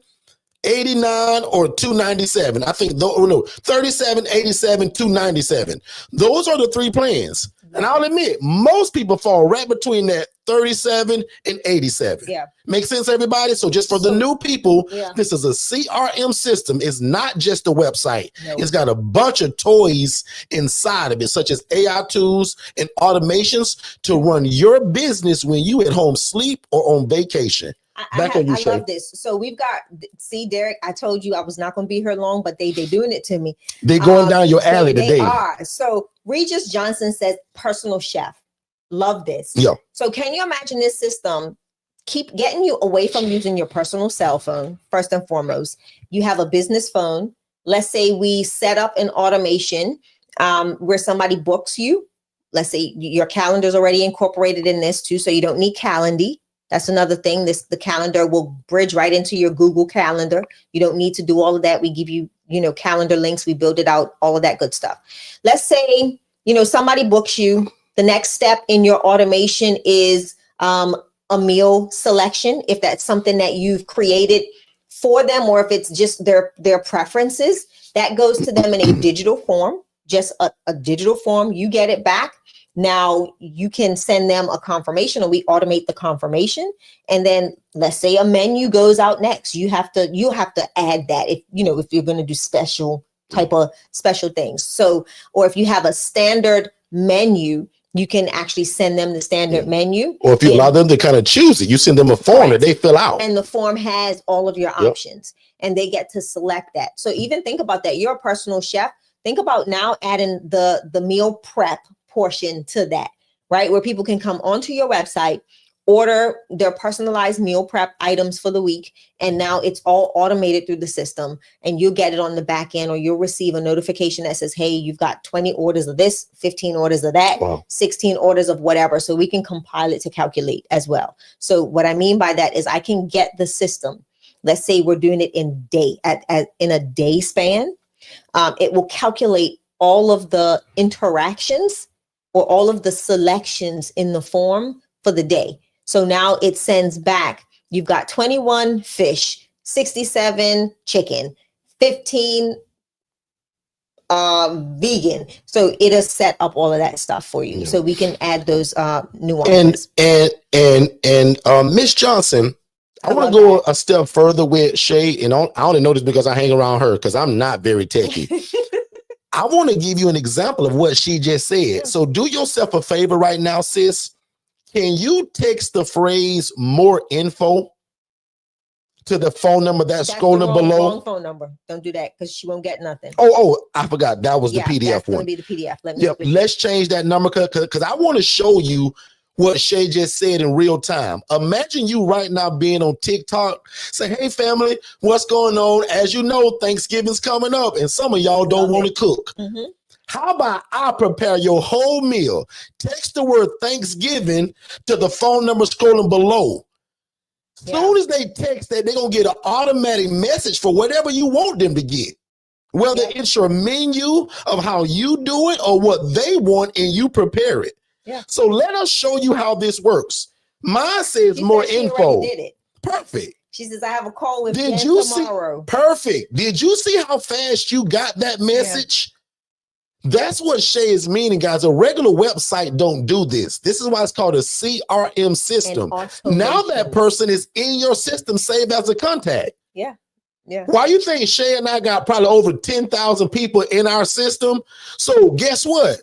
$89, or $297. I think $37, $87, $297. Those are the three plans. And I'll admit, most people fall right between that 37 and 87. Yeah. Make sense, everybody? So just for the new people, this is a CRM system. It's not just a website. No. It's got a bunch of toys inside of it, such as AI tools and automations to run your business when you at home sleep or on vacation. I love this. So we've got, see, Derrick, I told you I was not going to be here long, but they're doing it to me. They're going down your alley today. They are. So Regis Johnson says, personal chef. Love this. Yeah. So can you imagine this system keep getting you away from using your personal cell phone? First and foremost, you have a business phone. Let's say we set up an automation where somebody books you. Let's say your calendar is already incorporated in this too, so you don't need Calendly. That's another thing. The calendar will bridge right into your Google Calendar. You don't need to do all of that. We give you, calendar links. We build it out, all of that good stuff. Let's say, somebody books you. The next step in your automation is a meal selection. If that's something that you've created for them, or if it's just their preferences, that goes to them in a digital form, just a digital form. You get it back. Now you can send them a confirmation, or we automate the confirmation. And then let's say a menu goes out next. You have to add that if you're going to do special things. So, or if you have a standard menu, you can actually send them the standard menu. Or if you allow them to kind of choose it, you send them a form that they fill out. And the form has all of your options, and they get to select that. So even think about that. You're a personal chef. Think about now adding the meal prep portion to that, right? Where people can come onto your website, order their personalized meal prep items for the week, and now it's all automated through the system, and you'll get it on the back end, or you'll receive a notification that says, hey, you've got 20 orders of this, 15 orders of that, 16 orders of whatever. So we can compile it to calculate as well. So what I mean by that is I can get the system. Let's say we're doing it in a day span. It will calculate all of the interactions or all of the selections in the form for the day. So now it sends back, you've got 21 fish, 67 chicken, 15 vegan. So it'll set up all of that stuff for you. So we can add those nuances. And Miss Johnson, I want to go a step further with Shay, and I only know this because I hang around her, because I'm not very techy. I want to give you an example of what she just said. So do yourself a favor right now, sis. Can you text the phrase more info to the phone number that's scrolling below? Wrong phone number. Don't do that, because she won't get nothing. Oh, I forgot. That was the PDF that's one. That's going to be the PDF. Let's change that number, because I want to show you what Shay just said in real time. Imagine you right now being on TikTok, say, hey family, what's going on? As you know, Thanksgiving's coming up, and some of y'all don't want to cook. Mm-hmm. How about I prepare your whole meal? Text the word Thanksgiving to the phone number scrolling below. Soon as they text that, they're going to get an automatic message for whatever you want them to get. Whether it's your menu of how you do it or what they want and you prepare it. Yeah. So let us show you how this works. Mine says more info. Did it. Perfect. She says, I have a call with Jen tomorrow. Perfect. Did you see how fast you got that message? Yeah. That's what Shay is meaning, guys. A regular website don't do this. This is why it's called a CRM system. Now that person is in your system, saved as a contact. Yeah.
Yeah.
Why you think Shay and I got probably over 10,000 people in our system? So guess what?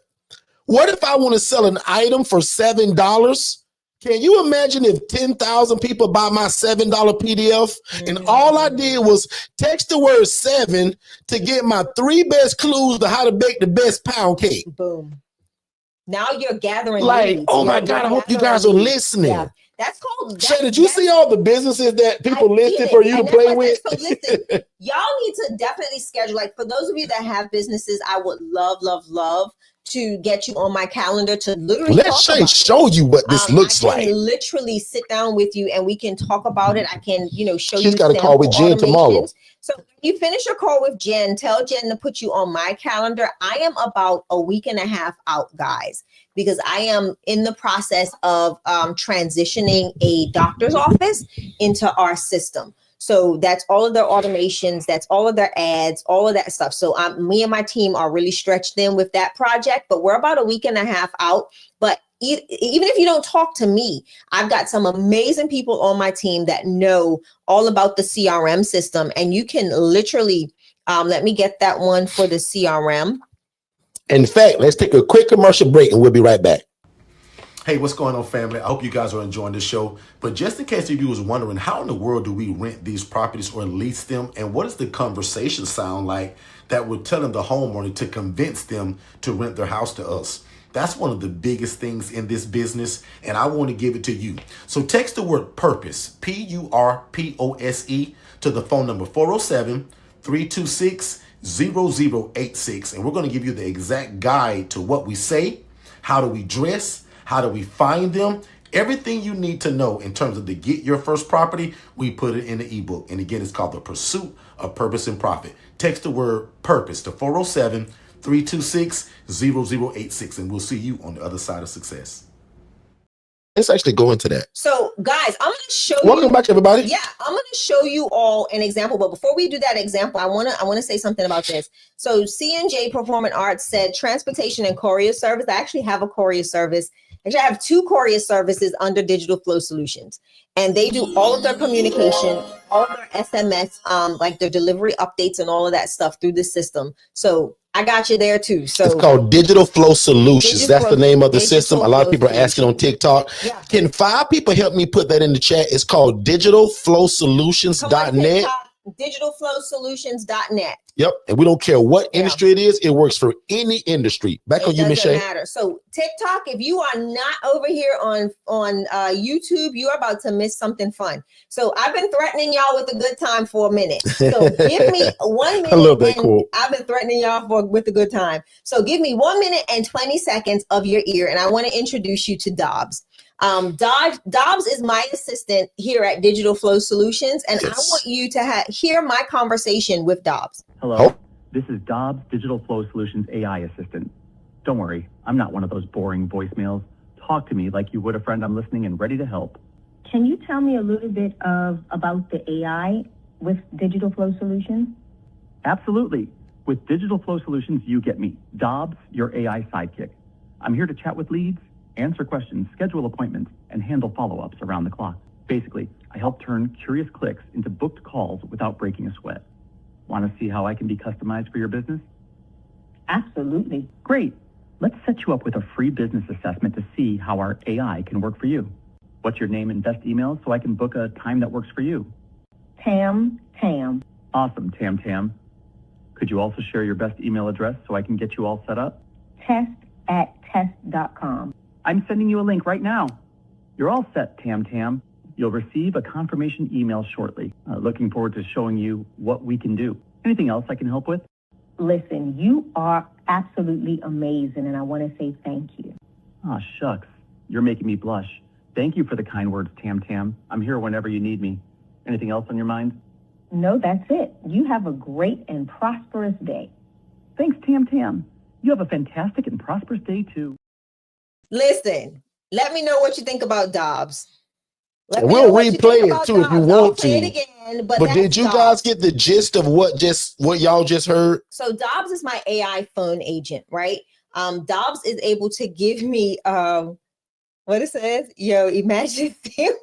What if I want to sell an item for $7? Can you imagine if 10,000 people buy my $7 PDF and all I did was text the word 7 to get my 3 best clues to how to bake the best pound cake?
Boom. Now you're gathering
like,
leads.
oh my God, I hope you guys are listening.
Yeah. That's called.
Shay, did you see all the businesses that people listed for you to play with?
So listen, y'all need to definitely schedule. Like for those of you that have businesses, I would love to get you on my calendar to literally
let Shay show you what this looks like.
Literally sit down with you and we can talk about it. I can, show you.
She's got a call with Jen tomorrow.
So when you finish your call with Jen, tell Jen to put you on my calendar. I am about a week and a half out, guys, because I am in the process of transitioning a doctor's office into our system. So that's all of their automations, that's all of their ads, all of that stuff. So me and my team are really stretched thin with that project, but we're about a week and a half out. But even if you don't talk to me, I've got some amazing people on my team that know all about the CRM system. And you can literally, let me get that one for the CRM.
In fact, let's take a quick commercial break and we'll be right back. Hey, what's going on, family? I hope you guys are enjoying the show. But just in case you was wondering, how in the world do we rent these properties or lease them? And what does the conversation sound like that we're telling the homeowner to convince them to rent their house to us? That's one of the biggest things in this business, and I want to give it to you. So text the word PURPOSE, PURPOSE, to the phone number 407-326-0086. And we're going to give you the exact guide to what we say, how do we dress, how do we find them? Everything you need to know in terms of to get your first property, we put it in the ebook. And again, it's called The Pursuit of Purpose and Profit. Text the word PURPOSE to 407-326-0086, and we'll see you on the other side of success. Let's actually go into that.
So guys, I'm going to show you.
Welcome back, everybody.
Yeah, I'm going to show you all an example. But before we do that example, I want to say something about this. So CNJ Performing Arts said transportation and courier service. I actually have a courier service. Actually, I have 2 courier services under Digital Flow Solutions, and they do all of their communication, all of their SMS, like their delivery updates and all of that stuff through the system. So I got you there too. So
it's called Digital Flow Solutions. That's the name of the system. A lot of people are asking on TikTok. Yeah. Can 5 people help me put that in the chat? It's called digitalflowsolutions.net.
Digitalflowsolutions.net.
Yep. And we don't care what industry it is. It works for any industry. Back on you, Miss Shay.
Matter. So TikTok, if you are not over here on YouTube, you are about to miss something fun. So I've been threatening y'all with a good time for a minute. So give me 1 minute.
I love that quote.
I've been threatening y'all with a good time. So give me 1 minute and 20 seconds of your ear. And I want to introduce you to Dobbs. Dobbs is my assistant here at Digital Flow Solutions, and I want you to hear my conversation with Dobbs.
Hello, this is Dobbs, Digital Flow Solutions AI assistant. Don't worry, I'm not one of those boring voicemails. Talk to me like you would a friend. I'm listening and ready to help.
Can you tell me a little bit about the AI with Digital Flow Solutions?
Absolutely. With Digital Flow Solutions, you get me, Dobbs, your AI sidekick. I'm here to chat with leads, answer questions, schedule appointments, and handle follow-ups around the clock. Basically, I help turn curious clicks into booked calls without breaking a sweat. Want to see how I can be customized for your business?
Absolutely.
Great. Let's set you up with a free business assessment to see how our AI can work for you. What's your name and best email so I can book a time that works for you?
Tam.
Awesome, Tam. Could you also share your best email address so I can get you all set up?
test@test.com.
I'm sending you a link right now. You're all set, Tam. You'll receive a confirmation email shortly. Looking forward to showing you what we can do. Anything else I can help with?
Listen, you are absolutely amazing, and I want to say thank you.
Aw, shucks. You're making me blush. Thank you for the kind words, Tam. I'm here whenever you need me. Anything else on your mind?
No, that's it. You have a great and prosperous day.
Thanks, Tam. You have a fantastic and prosperous day, too.
Listen, let me know what you think about Dobbs.
We'll replay it too if you want to.
Play it again, but
did you guys get the gist of what y'all just heard?
So Dobbs is my AI phone agent, right? Dobbs is able to give me What it says, yo, imagine seeing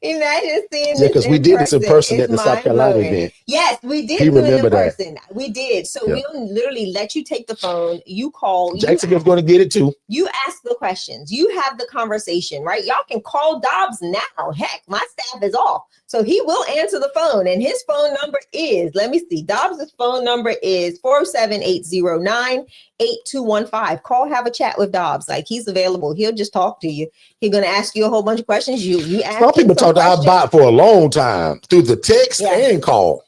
Yeah,
this
because we
in
did this in person
It's
at the South Carolina
mind-blowing.
event.
Yes, we did
He
do it in
remembered that.
person. We did. So
Yeah.
we'll literally let you take the phone, you call,
Jacksonville's going to get it too.
you ask the questions, you have the conversation, right? Y'all can call Dobbs now. Heck, my staff is off. So he will answer the phone, and his phone number is, let me see, Dobbs' phone number is 407-809-8215. Call, have a chat with Dobbs. Like, he's available. He'll just talk to you. He's going to ask you a whole bunch of questions. You ask
Some people talk to our bot for a long time through the text and call.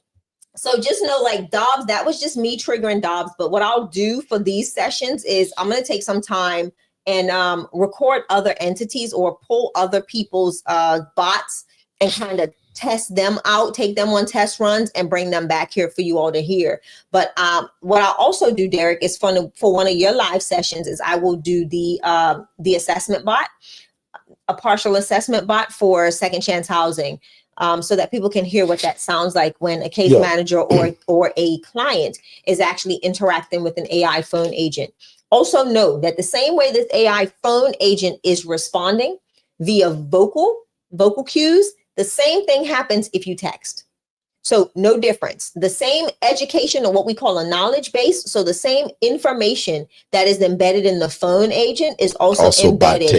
So just know, like, Dobbs, that was just me triggering Dobbs. But what I'll do for these sessions is I'm going to take some time and record other entities or pull other people's bots and kind of test them out, take them on test runs and bring them back here for you all to hear. But what I'll also do, Derrick, is for one of your live sessions is I will do the assessment bot, a partial assessment bot for Second Chance Housing, so that people can hear what that sounds like when a case manager or a client is actually interacting with an AI phone agent. Also know that the same way this AI phone agent is responding via vocal cues, the same thing happens if you text. So no difference. The same education, or what we call a knowledge base. So the same information that is embedded in the phone agent is also embedded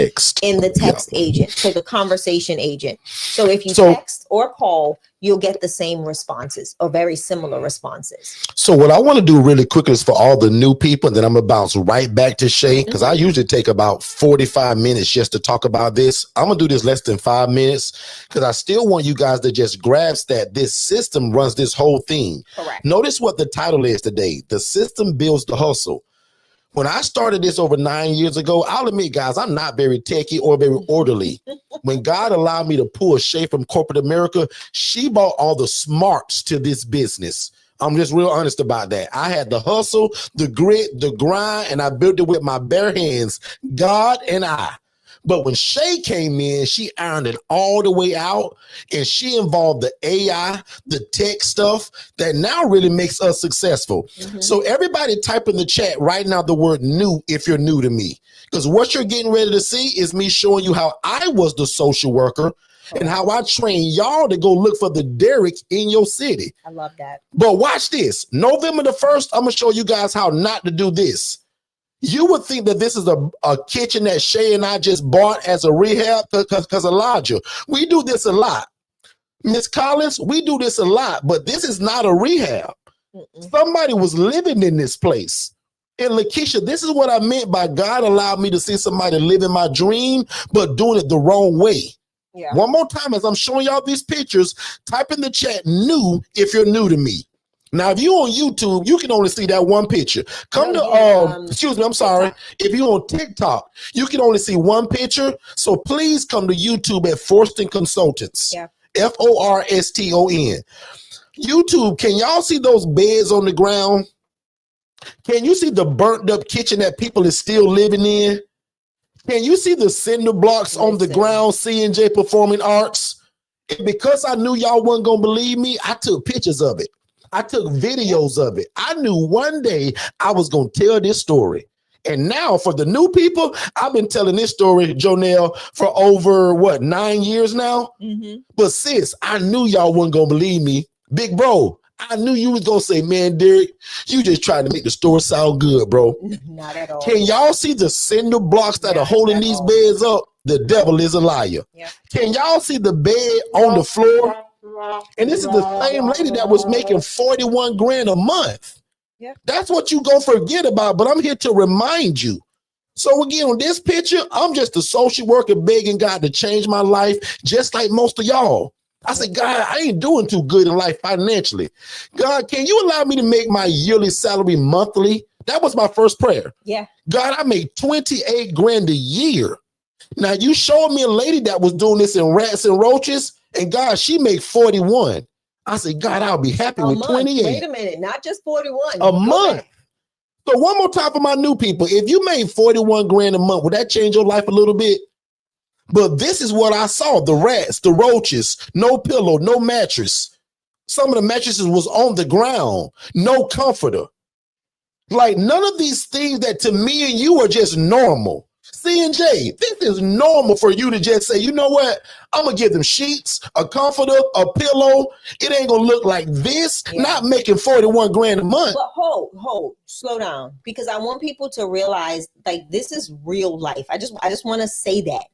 in the text agent, so the conversation agent. So if you text or call, you'll get the same responses or very similar responses.
So what I want to do really quickly is for all the new people, and then I'm going to bounce right back to Shay, because I usually take about 45 minutes just to talk about this. I'm going to do this less than 5 minutes because I still want you guys to just grasp that this system runs this whole thing.
Correct.
Notice what the title is today. The system builds the hustle. When I started this over 9 years ago, I'll admit, guys, I'm not very techie or very orderly. When God allowed me to pull Shay from corporate America, she brought all the smarts to this business. I'm just real honest about that. I had the hustle, the grit, the grind, and I built it with my bare hands, God and I. But when Shay came in, she ironed it all the way out, and she involved the AI, the tech stuff that now really makes us successful. So everybody type in the chat right now the word new if you're new to me, because what you're getting ready to see is me showing you how I was the social worker and how I train y'all to go look for the Derrick in your city.
I love that.
But watch this. November the 1st, I'm going to show you guys how not to do this. You would think that this is a kitchen that Shay and I just bought as a rehab, because Elijah, we do this a lot. Miss Collins, we do this a lot, but this is not a rehab. Somebody was living in this place. And Lakeisha, this is what I meant by God allowed me to see somebody living my dream, but doing it the wrong way.
Yeah.
One more time, as I'm showing y'all these pictures, type in the chat new if you're new to me. Now, if you're on YouTube, you can only see that one picture. Come to, excuse me, I'm sorry. If you're on TikTok, you can only see one picture. So please come to YouTube at Forston Consultants.
Yeah.
Forston. YouTube, can y'all see those beds on the ground? Can you see the burnt up kitchen that people is still living in? Can you see the cinder blocks on the ground, C&J Performing Arts? And because I knew y'all wasn't going to believe me, I took pictures of it. I took videos of it. I knew one day I was going to tell this story. And now for the new people, I've been telling this story, Jonelle, for over, 9 years now? But sis, I knew y'all wasn't going to believe me. Big bro, I knew you was going to say, man, Derrick, you just trying to make the story sound good, bro. Not at all. Can y'all see the cinder blocks that are holding these beds up? The devil is a liar. Yeah. Can y'all see the bed on the floor? And this is the same lady that was making 41 grand a month. Yeah. That's what you go forget about, but I'm here to remind you. So again, on this picture, I'm just a social worker begging God to change my life, just like most of y'all. I said, God, I ain't doing too good in life financially. God, can you allow me to make my yearly salary monthly? That was my first prayer. Yeah. God, I make 28 grand a year. Now you showed me a lady that was doing this in rats and roaches, and God, she made 41. I said, God, I'll be happy with 28.
Wait a minute, not just 41.
A month. So one more time for my new people. If you made 41 grand a month, would that change your life a little bit? But this is what I saw. The rats, the roaches, no pillow, no mattress. Some of the mattresses was on the ground, no comforter. Like none of these things that to me and you are just normal. C&J, this is normal for you to just say, you know what? I'm going to give them sheets, a comforter, a pillow. It ain't going to look like this.
Yeah.
Not making 41 grand a month.
But hold, slow down, because I want people to realize, like, this is real life. I just want to say that,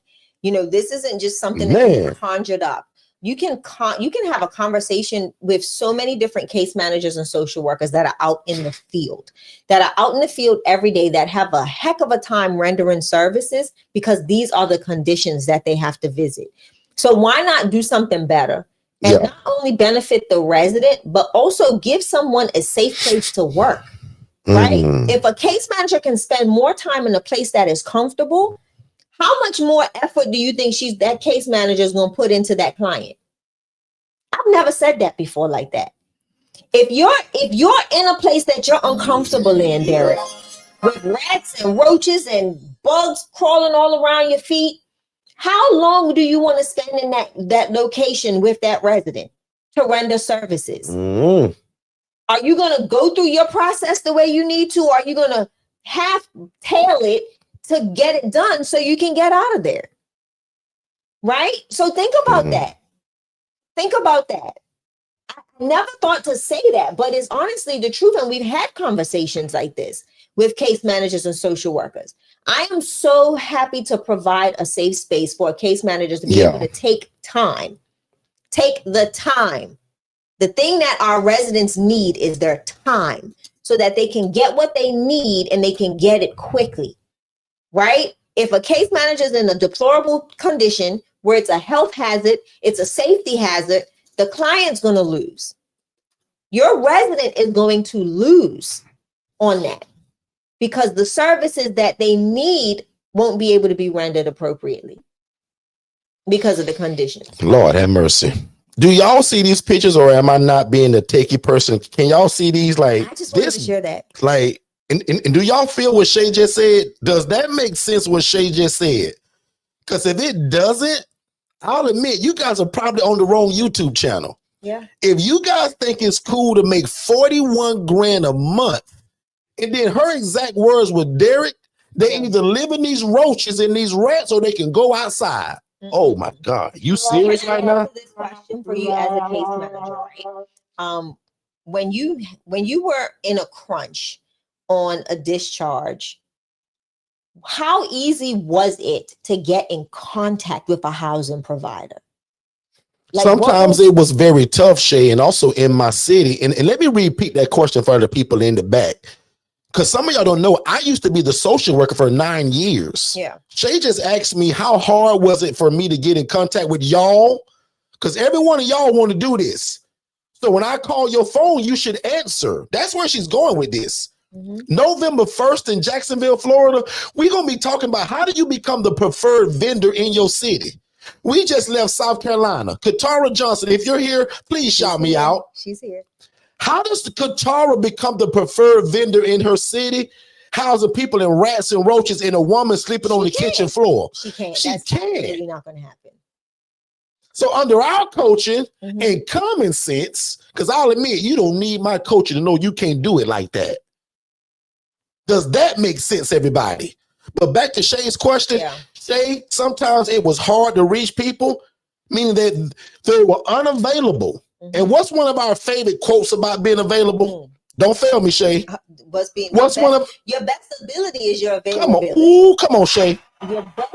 you know, this isn't just something that you conjured up. You can have a conversation with so many different case managers and social workers that are out in the field, every day, that have a heck of a time rendering services, because these are the conditions that they have to visit. So why not do something better and not only benefit the resident, but also give someone a safe place to work, right? If a case manager can spend more time in a place that is comfortable, how much more effort do you think that case manager is going to put into that client? I've never said that before like that. If you're in a place that you're uncomfortable in, Derrick, with rats and roaches and bugs crawling all around your feet, how long do you want to spend in that location with that resident to render services? Are you going to go through your process the way you need to? Or are you going to half-tail it to get it done so you can get out of there? Right? So think about that. Think about that. I never thought to say that, but it's honestly the truth. And we've had conversations like this with case managers and social workers. I am so happy to provide a safe space for case managers to be able to take the time. The thing that our residents need is their time, so that they can get what they need and they can get it quickly, right? If a case manager is in a deplorable condition where it's a health hazard, it's a safety hazard, the client's going to lose. Your resident is going to lose on that, because the services that they need won't be able to be rendered appropriately because of the conditions.
Lord have mercy. Do y'all see these pictures, or am I not being a techie person? Can y'all see these? Like,
I just wanted to share that.
Like, and do y'all feel what Shay just said? Does that make sense what Shay just said? Because if it doesn't, I'll admit you guys are probably on the wrong YouTube channel.
Yeah.
If you guys think it's cool to make 41 grand a month, and then her exact words with Derrick, they either live in these roaches and these rats, or they can go outside. Oh my God. You serious right now?
This question for you as a case manager, right? When you were in a crunch on a discharge, how easy was it to get in contact with a housing provider? Like,
sometimes it was very tough, Shay, and also in my city. And let me repeat that question for the people in the back, because some of y'all don't know, I used to be the social worker for 9 years.
Yeah.
Shay just asked me, how hard was it for me to get in contact with y'all? Because every one of y'all want to do this. So when I call your phone, you should answer. That's where she's going with this. November 1st in Jacksonville, Florida, we're going to be talking about how do you become the preferred vendor in your city. We just left South Carolina. Katara Johnson, if you're here, please shout me out.
She's here.
How does the Katara become the preferred vendor in her city, housing people in rats and roaches and a woman sleeping on the kitchen floor?
She can't.
She
That's
can't.
really not going to happen.
So under our coaching and common sense, because I'll admit, you don't need my coaching to know you can't do it like that. Does that make sense, everybody? But back to Shay's question, Shay, sometimes it was hard to reach people, meaning that they were unavailable. And what's one of our favorite quotes about being available? Don't fail me, Shay. What's one of
your best ability is your availability.
Come on, Shay.
Your best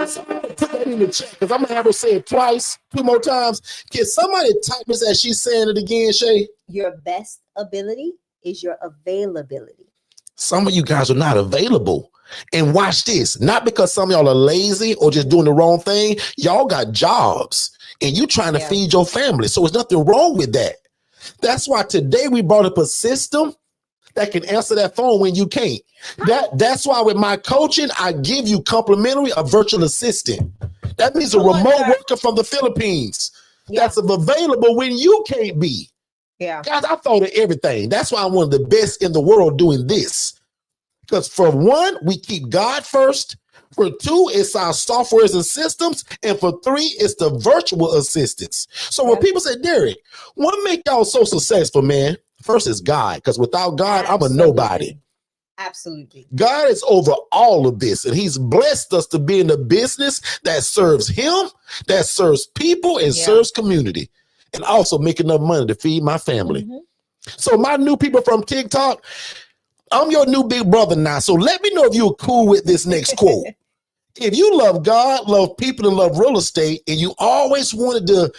Somebody put that in the chat, because I'm gonna have her say it twice, 2 more times. Can somebody type this as she's saying it again, Shay?
Your best ability is your availability.
Some of you guys are not available. And watch this, not because some of y'all are lazy or just doing the wrong thing. Y'all got jobs and you trying to feed your family. So there's nothing wrong with that. That's why today we brought up a system that can answer that phone when you can't. That's why with my coaching, I give you complimentary a virtual assistant. That means a remote worker from the Philippines that's available when you can't be.
Yeah.
Guys, I thought of everything. That's why I'm one of the best in the world doing this. Because for one, we keep God first. For two, it's our softwares and systems. And for three, it's the virtual assistants. So when people say, Derrick, what make y'all so successful, man? First is God. Because without God, I'm a nobody.
Absolutely.
God is over all of this, and he's blessed us to be in a business that serves him, that serves people, and serves community, and also make enough money to feed my family. So my new people from TikTok, I'm your new big brother now. So let me know if you're cool with this next quote. If you love God, love people, and love real estate, and you always wanted to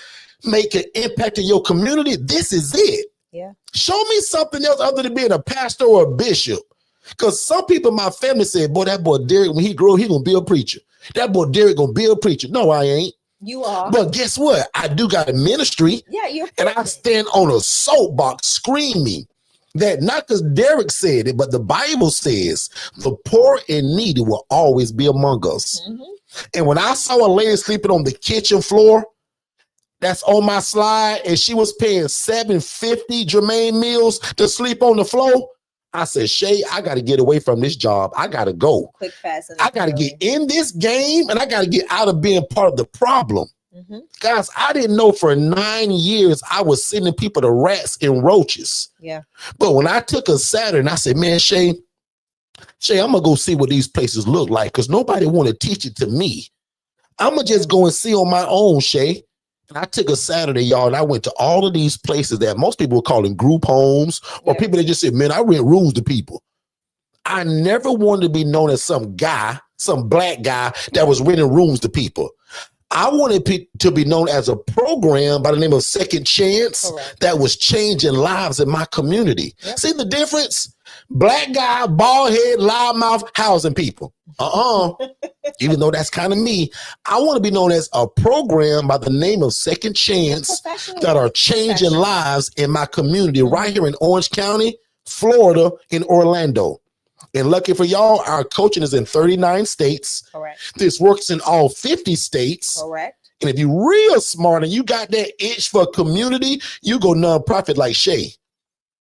make an impact in your community, this is it.
Yeah.
Show me something else other than being a pastor or a bishop. Because some people in my family said, boy, that boy Derrick, when he grow, he gonna be a preacher. That boy Derrick gonna be a preacher. No, I ain't.
You are.
But guess what? I do got a ministry.
Yeah, you're
and I stand on a soapbox screaming that not because Derrick said it, but the Bible says the poor and needy will always be among us. And when I saw a lady sleeping on the kitchen floor, that's on my slide, and she was paying $7.50 Jermaine Mills to sleep on the floor, I said, Shay, I got to get away from this job. I got to go.
Quick, fast,
I got to get in this game, and I got to get out of being part of the problem. Guys, I didn't know for 9 years I was sending people to rats and roaches.
Yeah.
But when I took a Saturday and I said, man, Shay, I'm going to go see what these places look like because nobody want to teach it to me. I'm going to just go and see on my own, Shay. And I took a Saturday, y'all, and I went to all of these places that most people were calling group homes or people that just said, man, I rent rooms to people. I never wanted to be known as some guy, some black guy that was renting rooms to people. I wanted to be known as a program by the name of Second Chance that was changing lives in my community. See the difference? Black guy, bald head, loudmouth, housing people. Even though that's kind of me, I want to be known as a program by the name of Second Chance that are changing lives in my community right here in Orange County, Florida, in Orlando. And lucky for y'all, our coaching is in 39 states. This works in all 50 states. And if you're real smart and you got that itch for community, you go nonprofit like Shay.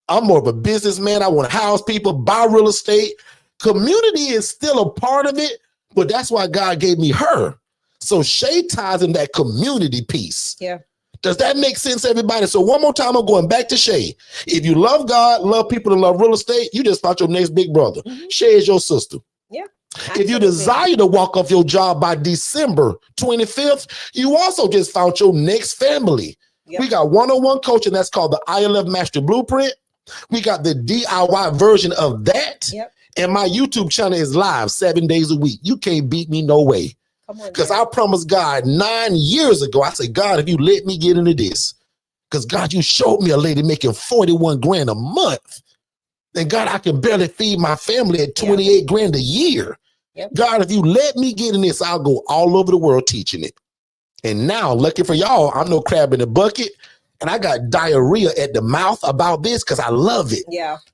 I'm more of a businessman. I want to house people, buy real estate. Community is still a part of it, but that's why God gave me her. So Shay ties in that community piece.
Yeah.
Does that make sense, everybody? So one more time, I'm going back to Shay. If you love God, love people, and love real estate, you just found your next big brother. Shay is your sister.
Yeah.
If you desire to walk off your job by December 25th, you also just found your next family. We got one-on-one coaching that's called the ILF Master Blueprint. We got the DIY version of that. And my YouTube channel is live 7 days a week. You can't beat me no way. Because I promised God 9 years ago, I said, God, if you let me get into this, because God, you showed me a lady making 41 grand a month. And God, I can barely feed my family at 28 grand a year. God, if you let me get in this, I'll go all over the world teaching it. And now, lucky for y'all, I'm no crab in the bucket. And I got diarrhea at the mouth about this because I love it.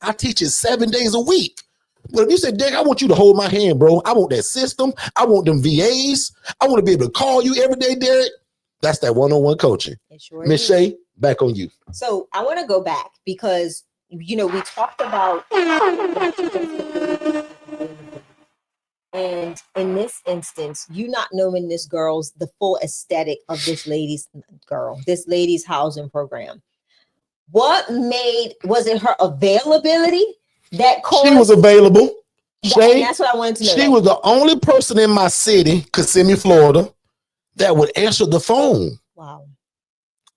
I teach it 7 days a week. But if you say, Dick, I want you to hold my hand, bro. I want that system. I want them VAs. I want to be able to call you every day, Derrick. That's that one-on-one coaching. Miss Shay, back on you.
So I want to go back because, you know, we talked about and in this instance, you not knowing this girl's the full aesthetic of this lady's housing program. What was it her availability? That
she was available. Shay,
that's what I wanted to know.
She was the only person in my city, Kissimmee, Florida, that would answer the phone.
Wow.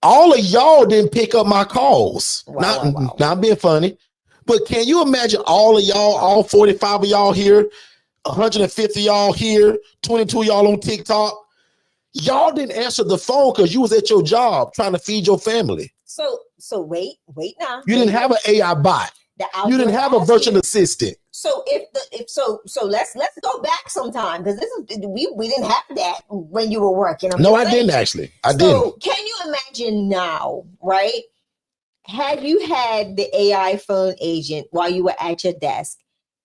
All of y'all didn't pick up my calls.
Wow.
Now I'm being funny, but can you imagine all of y'all, all 45 of y'all here, 150 y'all here, 22 y'all on TikTok? Y'all didn't answer the phone because you was at your job trying to feed your family.
So wait now.
You didn't have an AI bot. You didn't have a virtual assistant.
So let's go back sometime because we didn't have that when you were working.
No, I didn't actually. I didn't.
Can you imagine now, right? Had you had the AI phone agent while you were at your desk,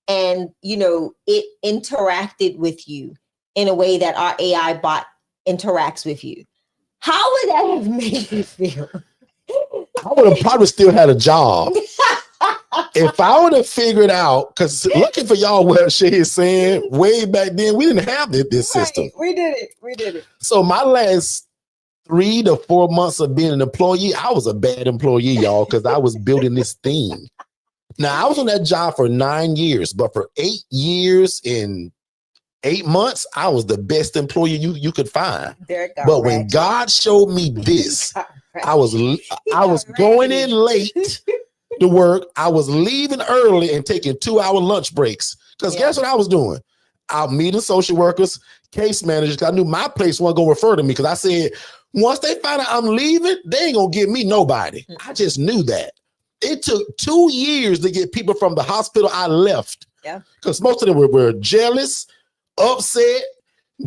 and you know it interacted with you in a way that our AI bot interacts with you, how would that have made you feel?
I would have probably still had a job. If I would have figured out, because looking for y'all what Shay is saying, way back then, we didn't have this system.
We did it.
So my last 3 to 4 months of being an employee, I was a bad employee, y'all, because I was building this thing. Now I was on that job for 9 years, but for 8 years and 8 months, I was the best employee you could find. But when God showed me this, I was going in late to work. I was leaving early and taking 2-hour lunch breaks. Because guess what I was doing? I'm meeting social workers, case managers. I knew my place wasn't going to refer to me because I said, once they find out I'm leaving, they ain't going to give me nobody. I just knew that. It took 2 years to get people from the hospital I left. Yeah. Because most of them were jealous, upset,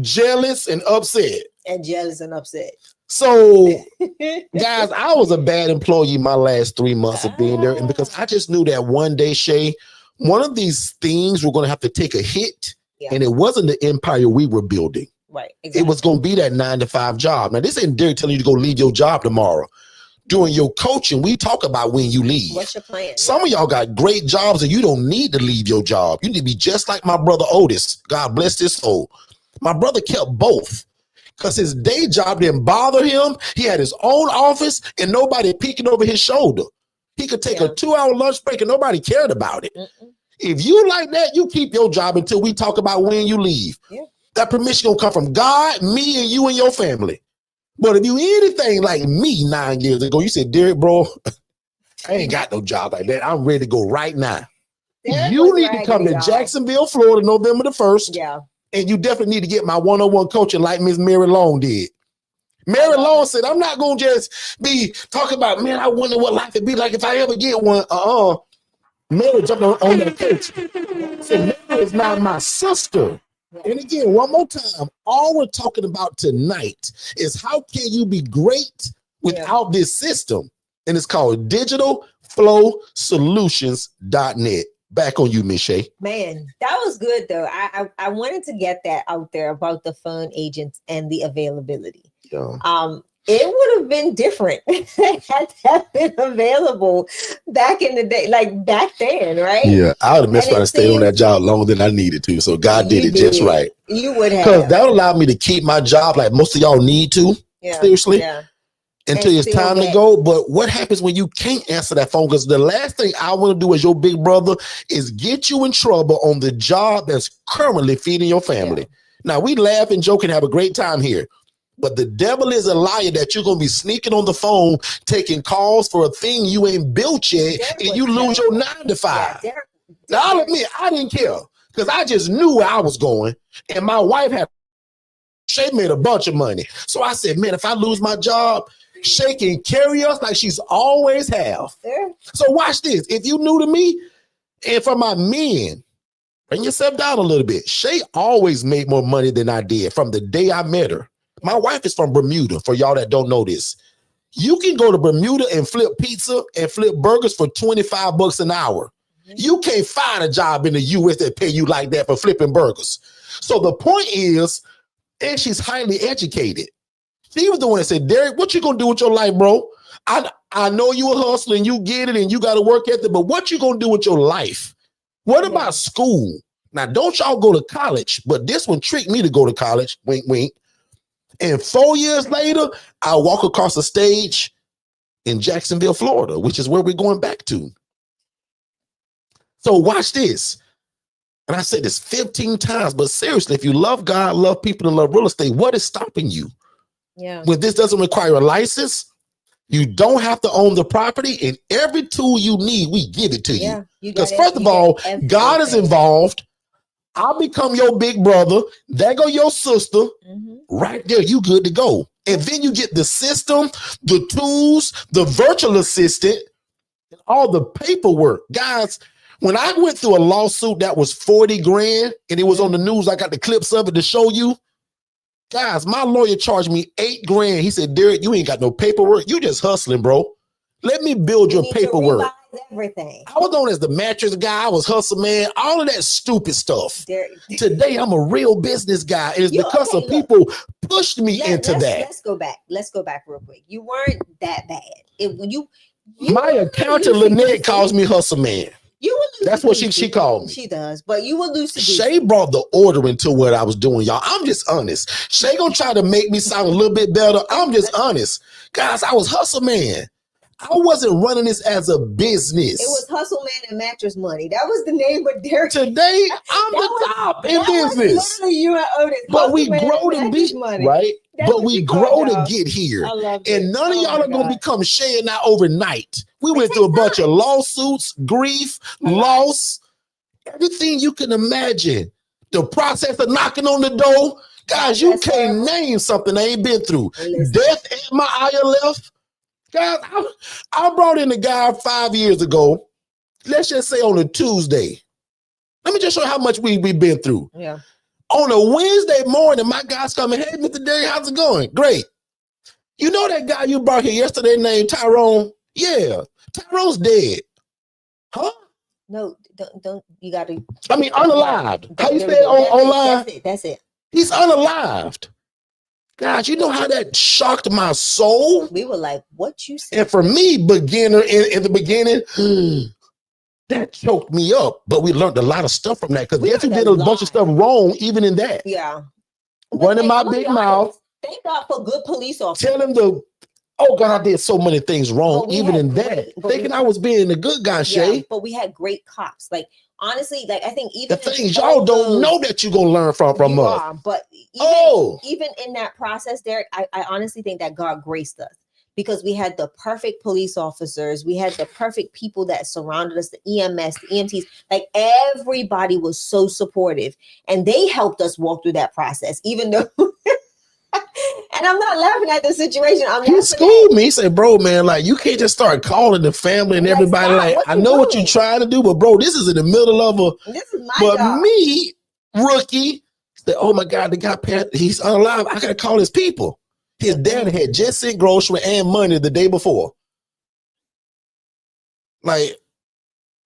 jealous, and upset.
And jealous and upset.
So, guys, I was a bad employee my last 3 months of being there. And because I just knew that one day, Shay, one of these things were going to have to take a hit. Yeah. And it wasn't the empire we were building.
Right. Exactly.
It was going to be that 9-to-5 job. Now, this ain't Derrick telling you to go leave your job tomorrow. During your coaching, we talk about when you leave.
What's your plan?
Some of y'all got great jobs and you don't need to leave your job. You need to be just like my brother Otis. God bless his soul. My brother kept both because his day job didn't bother him. He had his own office and nobody peeking over his shoulder. He could take a 2-hour lunch break and nobody cared about it. If you like that, you keep your job until we talk about when you leave. Yeah. That permission gonna come from God, me, and you and your family. But if you anything like me 9 years ago, you said, Derrick, bro, I ain't got no job like that. I'm ready to go right now. You need to come to Jacksonville, Florida, November the 1st.
Yeah.
And you definitely need to get my one-on-one coaching like Miss Mary Long did. Mary Long said, I'm not going to just be talking about, man, I wonder what life would be like if I ever get one. Mary jumped on that coach. So Mary is now my sister. And again, one more time, all we're talking about tonight is how can you be great without this system? And it's called digitalflowsolutions.net. Back on you, Miss Shay.
Man, that was good though. I wanted to get that out there about the phone agents and the availability. Yeah. It would have been different had that been available back in the day, like back then, right?
Yeah, I would have messed around and stayed on that job longer than I needed to. So God did it just right.
You would have.
Because that allowed me to keep my job like most of y'all need to, seriously, until it's time to go. But what happens when you can't answer that phone? Because the last thing I want to do as your big brother is get you in trouble on the job that's currently feeding your family. Yeah. Now, we laugh and joke and have a great time here. But the devil is a liar that you're going to be sneaking on the phone, taking calls for a thing you ain't built yet, and you lose your 9-to-5. Now, I'll admit, I didn't care because I just knew where I was going. And my wife Shay made a bunch of money. So I said, man, if I lose my job, Shay can carry us like she's always have. So watch this. If you new to me, and for my men, bring yourself down a little bit. Shay always made more money than I did from the day I met her. My wife is from Bermuda, for y'all that don't know this. You can go to Bermuda and flip pizza and flip burgers for $25 an hour. You can't find a job in the U.S. that pay you like that for flipping burgers. So the point is, and she's highly educated. She was the one that said, Derrick, what you gonna do with your life, bro? I know you a hustler and you get it and you got to work ethic, but what you gonna do with your life? What about school? Now, don't y'all go to college, but this one tricked me to go to college, wink, wink. And 4 years later, I walk across the stage in Jacksonville, Florida, which is where we're going back to. So watch this. And I said this 15 times, but seriously, if you love God, love people, and love real estate, what is stopping you? Yeah. When this doesn't require a license, you don't have to own the property, and every tool you need, we give it to you. Because first of all, God is involved. I'll become your big brother. There go your sister. Right there, you good to go. And then you get the system, the tools, the virtual assistant, and all the paperwork. Guys, when I went through a lawsuit that was 40 grand and it was on the news, I got the clips of it to show you. Guys, my lawyer charged me 8 grand. He said, Derrick, you ain't got no paperwork. You just hustling, bro. Let me build your paperwork.
Everything.
I was known as the mattress guy. I was hustle man. All of that stupid stuff. Today, I'm a real business guy. It's because of people pushed me into that.
Let's go back. Let's go back real quick. You weren't that bad.
My accountant Lynette calls me hustle man. That's what she called me.
She does, but you will lose.
Shay brought the order into what I was doing, y'all. I'm just honest. Shay gonna try to make me sound a little bit better. I'm just honest, guys. I was hustle man. I wasn't running this as a business.
It was Hustle Man and Mattress Money. That was the name of Derrick.
Today, I'm the top in business.
Literally, you and Otis.
But we
Hustle Man
grow
and
to
Mattress
be
Money.
right.
That's
But
what
we
you
grow
call it,
to
y'all.
get here.
I love it.
And none of y'all are gonna become Shay and I overnight. We went
takes
through a bunch
time.
of lawsuits, grief, loss, everything you can imagine. The process of knocking on the door. Guys, you can't name something I ain't been through.
Listen.
Death at my ILF. Guys, I brought in a guy 5 years ago. Let's just say on a Tuesday. Let me just show you how much we've been through.
Yeah.
On a Wednesday morning, my guy's coming. Hey, Mr. Derrick, how's it going? Great. You know that guy you brought here yesterday named Tyrone? Yeah. Tyrone's dead. Huh?
No, don't. You got to.
I mean, unalived. How you say it online?
That's it.
He's unalived. Gosh, you know how that shocked my soul?
We were like, what you said?
And for me, beginner in the beginning, that choked me up. But we learned a lot of stuff from that because guess who did a bunch of stuff wrong even in that?
Yeah.
Running my big mouth.
Thank God for good police officers.
Tell him oh God, I did so many things wrong, even in that. Thinking I was being a good guy, Shay.
Yeah, but we had great cops. Like, honestly, like I think even
the things y'all don't know that you're gonna learn from us.
But even in that process, Derrick, I honestly think that God graced us because we had the perfect police officers, we had the perfect people that surrounded us, the EMS, the EMTs, like everybody was so supportive and they helped us walk through that process, even though and I'm not laughing at the situation.
He schooled me. He said, bro, man, like you can't just start calling the family and everybody. Like, I know what you're trying to do, but bro, this is in the middle of
this is my job.
Me, rookie, said, oh my God, the guy, he's unalive. I gotta call his people. His dad had just sent grocery and money the day before. Like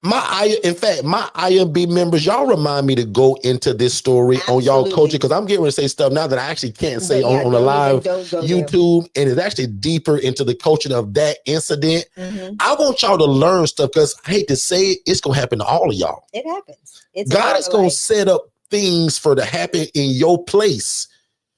my IMB members, y'all remind me to go into this story on y'all coaching because I'm getting ready to say stuff now that I actually can't say on the live YouTube, and it's actually deeper into the coaching of that incident. I want y'all to learn stuff because I hate to say it, it's gonna happen to all of y'all.
It happens.
God is gonna set up things for to happen in your place.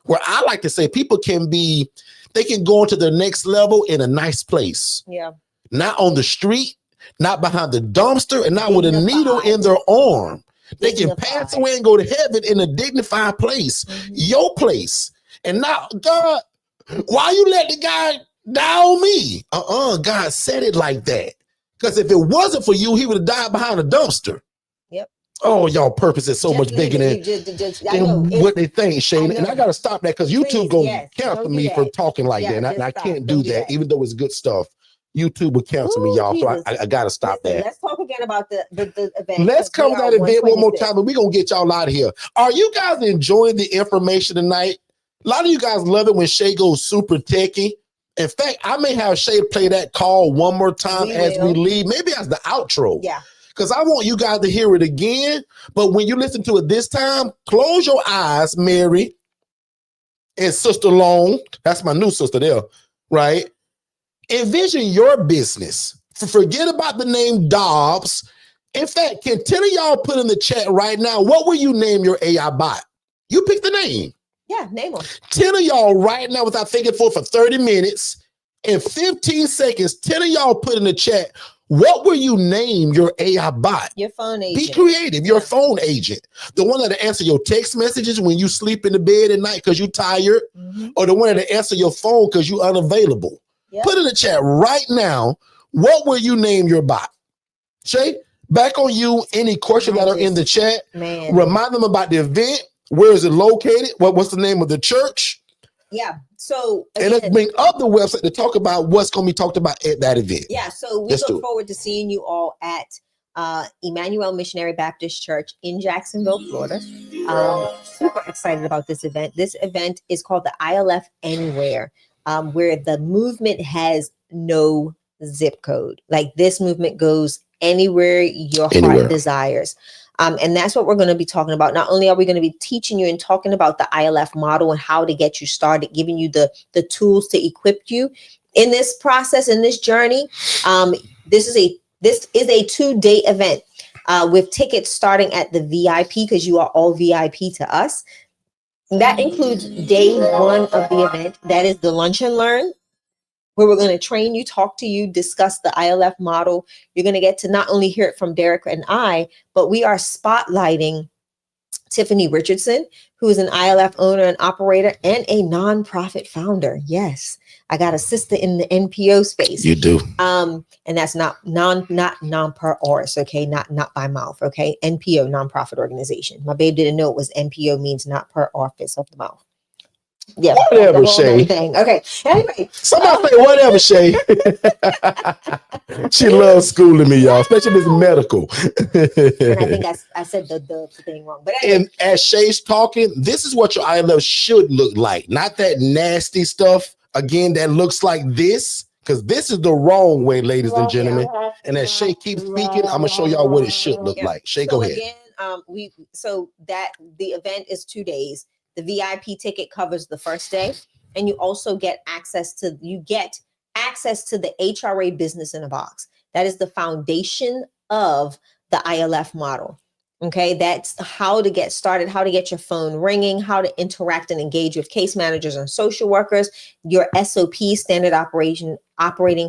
Where I like to say people they can go into the next level in a nice place. Yeah. Not on the street, not behind the dumpster, and not with a needle in their arm. They can pass away and go to heaven in a dignified place. Your place. And now, God, why you let the guy die on me? God said it like that. Because if it wasn't for you, he would have died behind a dumpster. Yep. Oh, y'all purpose is so much bigger than what they think, Shane. And I got to stop that because YouTube gonna cancel me for talking like that. And I can't do that, even though it's good stuff. YouTube will cancel me, y'all. So I got to stop that.
Let's talk again about the event.
Let's cover that event one more time, and we're going to get y'all out of here. Are you guys enjoying the information tonight? A lot of you guys love it when Shay goes super techie. In fact, I may have Shay play that call one more time as we leave, maybe as the outro. Yeah. Because I want you guys to hear it again. But when you listen to it this time, close your eyes, Mary and Sister Long. That's my new sister there, right? Envision your business. Forget about the name Dobbs. In fact, can 10 of y'all put in the chat right now, what will you name your AI bot? You pick the name.
Yeah, name them.
10 of y'all right now without thinking for 30 minutes. In 15 seconds, 10 of y'all put in the chat, what will you name your AI bot?
Your phone agent.
Be creative. Your phone agent. The one that'll answer your text messages when you sleep in the bed at night because you're tired, or the one that'll answer your phone because you're unavailable. Yep. Put in the chat right now, what will you name your bot? Shay, back on you. Any questions that are in the chat, remind them about the event. Where is it located? What's the name of the church?
Yeah. So
again, and let's bring up the website to talk about what's going to be talked about at that event.
Yeah. So we look forward to seeing you all at Emmanuel Missionary Baptist Church in Jacksonville, Florida. Super excited about this event. This event is called the ILF Anywhere, where the movement has no zip code. Like this movement goes anywhere your heart desires. And that's what we're going to be talking about. Not only are we going to be teaching you and talking about the ILF model and how to get you started, giving you the tools to equip you in this process, in this journey. This is a 2-day event with tickets starting at the VIP because you are all VIP to us. That includes day 1 of the event. That is the lunch and learn. where we're going to train you, talk to you, discuss the ILF model. You're going to get to not only hear it from Derrick and I, but we are spotlighting Tiffany Richardson, who is an ILF owner and operator and a nonprofit founder. Yes, I got a sister in the NPO space.
You do.
And that's not non per oris, okay? Not by mouth, okay? NPO, nonprofit organization. My babe didn't know it was NPO means not per office of the mouth. Yeah,
whatever, Shay.
Okay. Anyway,
somebody say whatever, Shay. She loves schooling me, y'all, especially this medical.
And I think I said the thing wrong. But anyway.
And as Shay's talking, this is what your ILF should look like, not that nasty stuff. Again, that looks like this, because this is the wrong way, ladies and gentlemen. And as Shay keeps speaking, I'm gonna show y'all what it should look like. Shay, go ahead.
Again, the event is 2 days. The VIP ticket covers the first day, and you also get access to the HRA business in a box. That is the foundation of the ILF model. Okay, that's how to get started, how to get your phone ringing, how to interact and engage with case managers and social workers. Your SOP, standard operating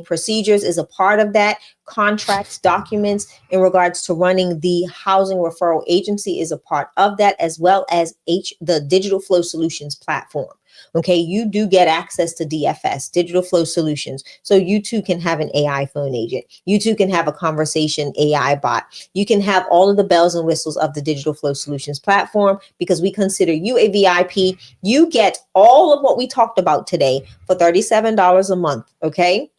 procedures, is a part of that. Contracts, documents in regards to running the housing referral agency is a part of that, as well as the Digital Flow Solutions platform. Okay, you do get access to DFS, Digital Flow Solutions. So you too can have an AI phone agent. You too can have a conversation AI bot. You can have all of the bells and whistles of the Digital Flow Solutions platform, because we consider you a VIP. You get all of what we talked about today for $37 a month. Okay,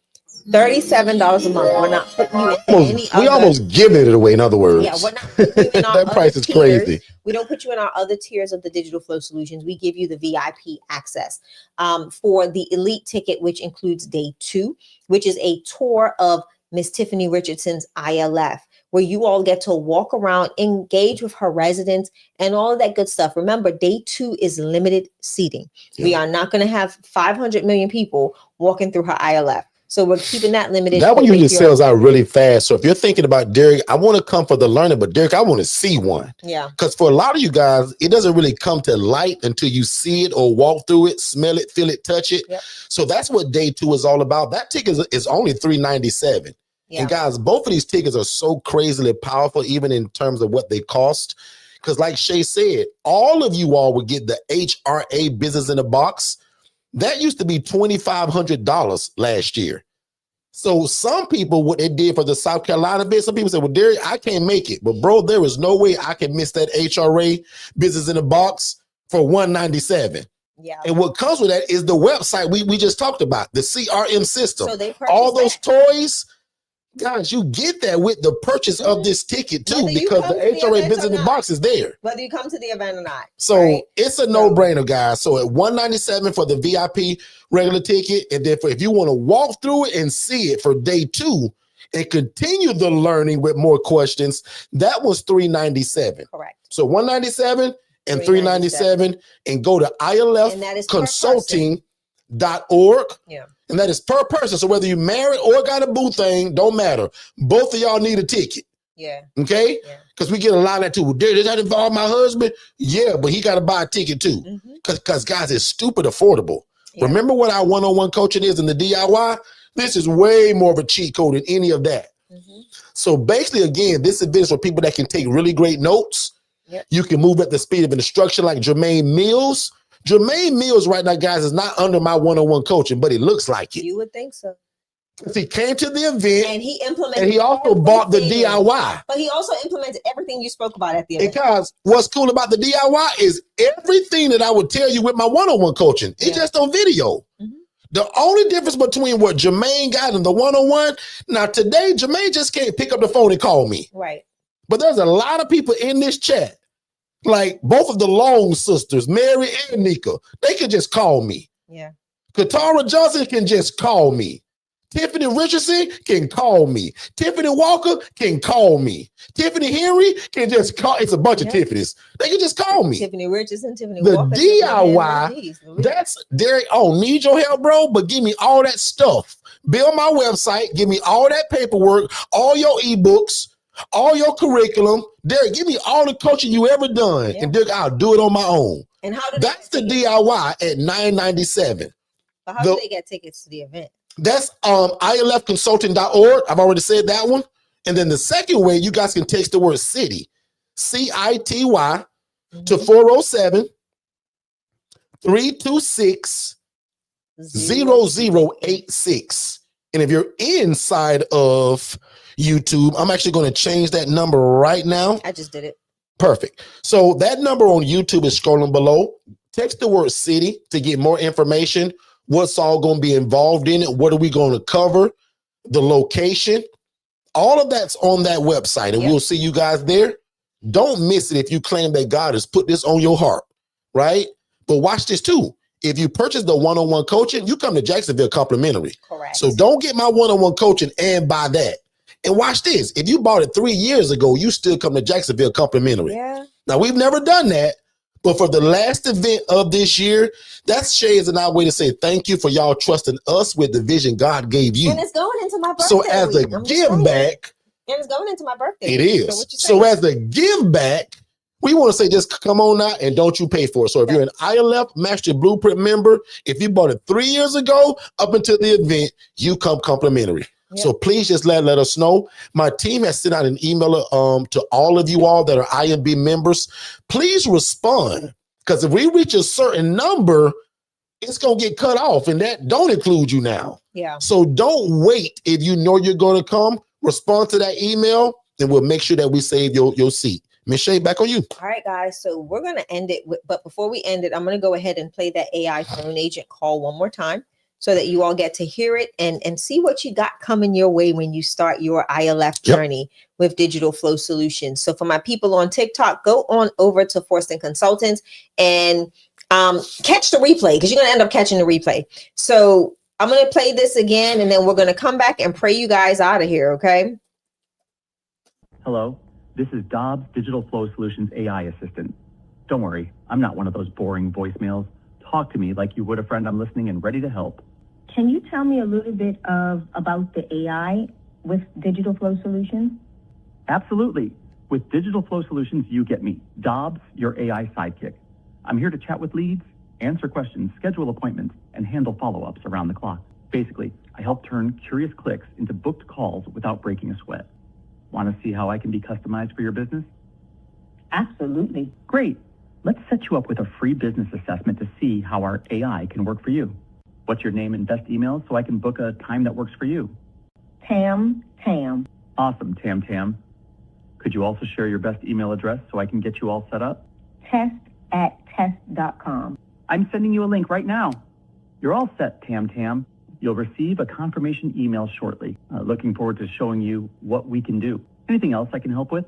$37 a month. We're not putting you in
we almost giving it away. In other words,
yeah, we're not putting you in our
that price is
tiers.
crazy.
We don't put you in our other tiers of the Digital Flow Solutions. We give you the VIP access for the elite ticket, which includes day 2, which is a tour of Miss Tiffany Richardson's ILF, where you all get to walk around, engage with her residents, and all of that good stuff. Remember, day 2 is limited seating. Yeah. We are not going to have 500 million people walking through her ILF. So we're keeping that limited.
That one usually sells out really fast. So if you're thinking about Derrick, I want to come for the learning, but Derrick, I want to see one.
Yeah.
Because for a lot of you guys, it doesn't really come to light until you see it or walk through it, smell it, feel it, touch it. Yep. So that's what day 2 is all about. That ticket is only $397. Yeah. And guys, both of these tickets are so crazily powerful, even in terms of what they cost. Because like Shay said, all of you all would get the HRA business in a box. That used to be $2,500 last year. So some people, what they did for the South Carolina bit, some people said, well, Derrick, I can't make it. But bro, there is no way I can miss that HRA business in a box for $197.
Yeah.
And what comes with that is the website we just talked about, the CRM system.
So they
all those toys. Guys, you get that with the purchase of this ticket too, because the HRA business in the box is there.
Whether you come to the event or not.
So it's a no-brainer, guys. So at $197 for the VIP regular ticket, and then if you want to walk through it and see it for day 2 and continue the learning with more questions, that was $397.
Correct.
So $197 and $397, and go to ILFconsulting.org.
Yeah.
And that is per person. So whether you're married or got a boo thing, don't matter. Both of y'all need a ticket.
Yeah.
Okay? Because we get a lot of that too. Well, does that involve my husband? Yeah, but he got to buy a ticket too. Because guys, it's stupid affordable. Yeah. Remember what our one-on-one coaching is in the DIY? This is way more of a cheat code than any of that. So basically, again, this event is for people that can take really great notes. Yep. You can move at the speed of instruction like Jermaine Mills. Jermaine Mills right now, guys, is not under my one-on-one coaching, but it looks like it.
You would think so.
Because he came to the event
and he implemented,
and he also bought the DIY.
But he also implemented everything you spoke about at the event.
Because what's cool about the DIY is everything that I would tell you with my one-on-one coaching, it's just on video. The only difference between what Jermaine got and the one-on-one, now today, Jermaine just can't pick up the phone and call me.
Right.
But there's a lot of people in this chat, like both of the Long sisters, Mary and Nika, they can just call me.
Yeah.
Katara Johnson can just call me. Tiffany Richardson can call me. Tiffany Walker can call me. Tiffany Henry can just call. It's a bunch of Tiffany's. They can just call me.
Tiffany Richardson, Tiffany
Walker. The
DIY,
that's Derrick. Oh, need your help, bro? But give me all that stuff. Build my website. Give me all that paperwork, all your ebooks, all your curriculum. Derrick, give me all the coaching you ever done. And Derrick, I'll do it on my own.
And how
that's the DIY at $997.
But how do they get tickets to the event?
That's ILFconsulting.org. I've already said that one. And then the second way, you guys can text the word city, CITY, to 407-326-0086. And if you're inside of YouTube, I'm actually going to change that number right now.
I just did it.
Perfect. So that number on YouTube is scrolling below. Text the word city to get more information. What's all going to be involved in it? What are we going to cover? The location. All of that's on that website, and we'll see you guys there. Don't miss it if you claim that God has put this on your heart, right? But watch this too. If you purchase the one-on-one coaching, you come to Jacksonville complimentary.
Correct.
So don't get my one-on-one coaching and buy that. And watch this. If you bought it 3 years ago, you still come to Jacksonville complimentary.
Yeah.
Now, we've never done that, but for the last event of this year, that's Shay's and our way to say thank you for y'all trusting us with the vision God gave you.
And it's going into my birthday.
So as a give back,
and it's going into my birthday.
it is. So as a give back, we want to say just come on out and don't you pay for it. So if you're an ILF Master Blueprint member, if you bought it 3 years ago up until the event, you come complimentary. Yep. So please just let us know. My team has sent out an email to all of you all that are IMB members. Please respond, because if we reach a certain number, it's going to get cut off, and that don't include you now.
Yeah.
So don't wait. If you know you're going to come, respond to that email, and we'll make sure that we save your seat. Ms. Shay, back on you.
All right, guys. So we're going to end it. But before we end it, I'm going to go ahead and play that AI phone agent call one more time, so that you all get to hear it and see what you got coming your way when you start your ILF journey with Digital Flow Solutions. So for my people on TikTok, go on over to Forston Consultants and catch the replay, because you're going to end up catching the replay. So I'm going to play this again, and then we're going to come back and pray you guys out of here, okay?
Hello, this is Dobbs Digital Flow Solutions AI assistant. Don't worry, I'm not one of those boring voicemails. Talk to me like you would a friend. I'm listening and ready to help.
Can you tell me a little bit about the AI with Digital Flow Solutions?
Absolutely. With Digital Flow Solutions, you get me, Dobbs, your AI sidekick. I'm here to chat with leads, answer questions, schedule appointments, and handle follow-ups around the clock. Basically, I help turn curious clicks into booked calls without breaking a sweat. Want to see how I can be customized for your business?
Absolutely.
Great. Let's set you up with a free business assessment to see how our AI can work for you. What's your name and best email so I can book a time that works for you?
Tam.
Awesome, Tam. Could you also share your best email address so I can get you all set up?
test@test.com.
I'm sending you a link right now. You're all set, Tam. You'll receive a confirmation email shortly. Looking forward to showing you what we can do. Anything else I can help with?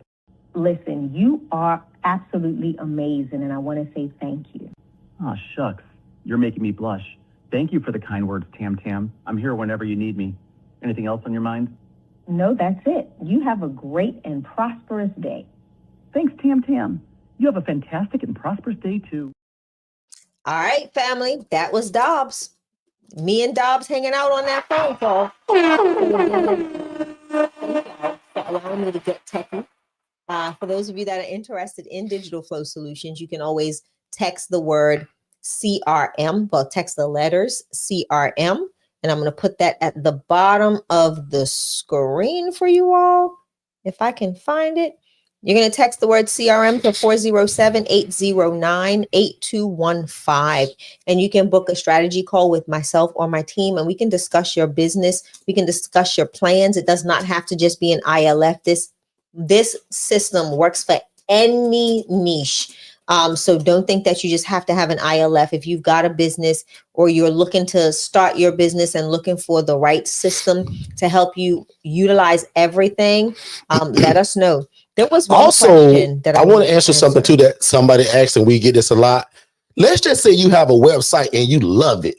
Listen, you are absolutely amazing, and I want to say thank you.
Aw, shucks. You're making me blush. Thank you for the kind words, Tam. I'm here whenever you need me. Anything else on your mind?
No, that's it. You have a great and prosperous day.
Thanks, Tam. You have a fantastic and prosperous day, too.
All right, family. That was Dobbs. Me and Dobbs hanging out on that phone call. Thank y'all for allowing me to get techie. For those of you that are interested in Digital Flow Solutions, you can always text the word CRM. Well, text the letters CRM. And I'm going to put that at the bottom of the screen for you all. If I can find it. You're going to text the word CRM to 407-809-8215. And you can book a strategy call with myself or my team, and we can discuss your business. We can discuss your plans. It does not have to just be an ILF. This system works for any niche. So don't think that you just have to have an ILF. If you've got a business or you're looking to start your business and looking for the right system to help you utilize everything, let us know. There was one question that
I want to answer something too that somebody asked, and we get this a lot. Let's just say you have a website and you love it,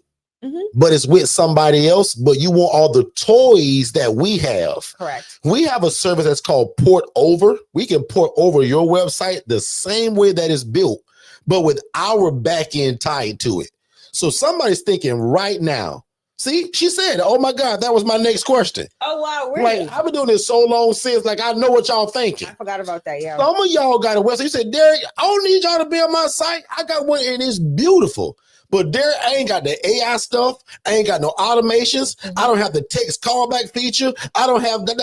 but it's with somebody else, but you want all the toys that we have.
Correct.
We have a service that's called Port Over. We can port over your website the same way that it's built, but with our back end tied to it. So somebody's thinking right now, See, she said, oh my God, that was my next question.
Oh, wow, really?
Like, I've been doing this so long since, like, I know what y'all thinking.
I forgot about that, yeah.
Some of y'all got a website. You said, Derrick, I don't need y'all to be on my site. I got one and it's beautiful. But Derrick, I ain't got the AI stuff. I ain't got no automations. I don't have the text callback feature. I don't have da.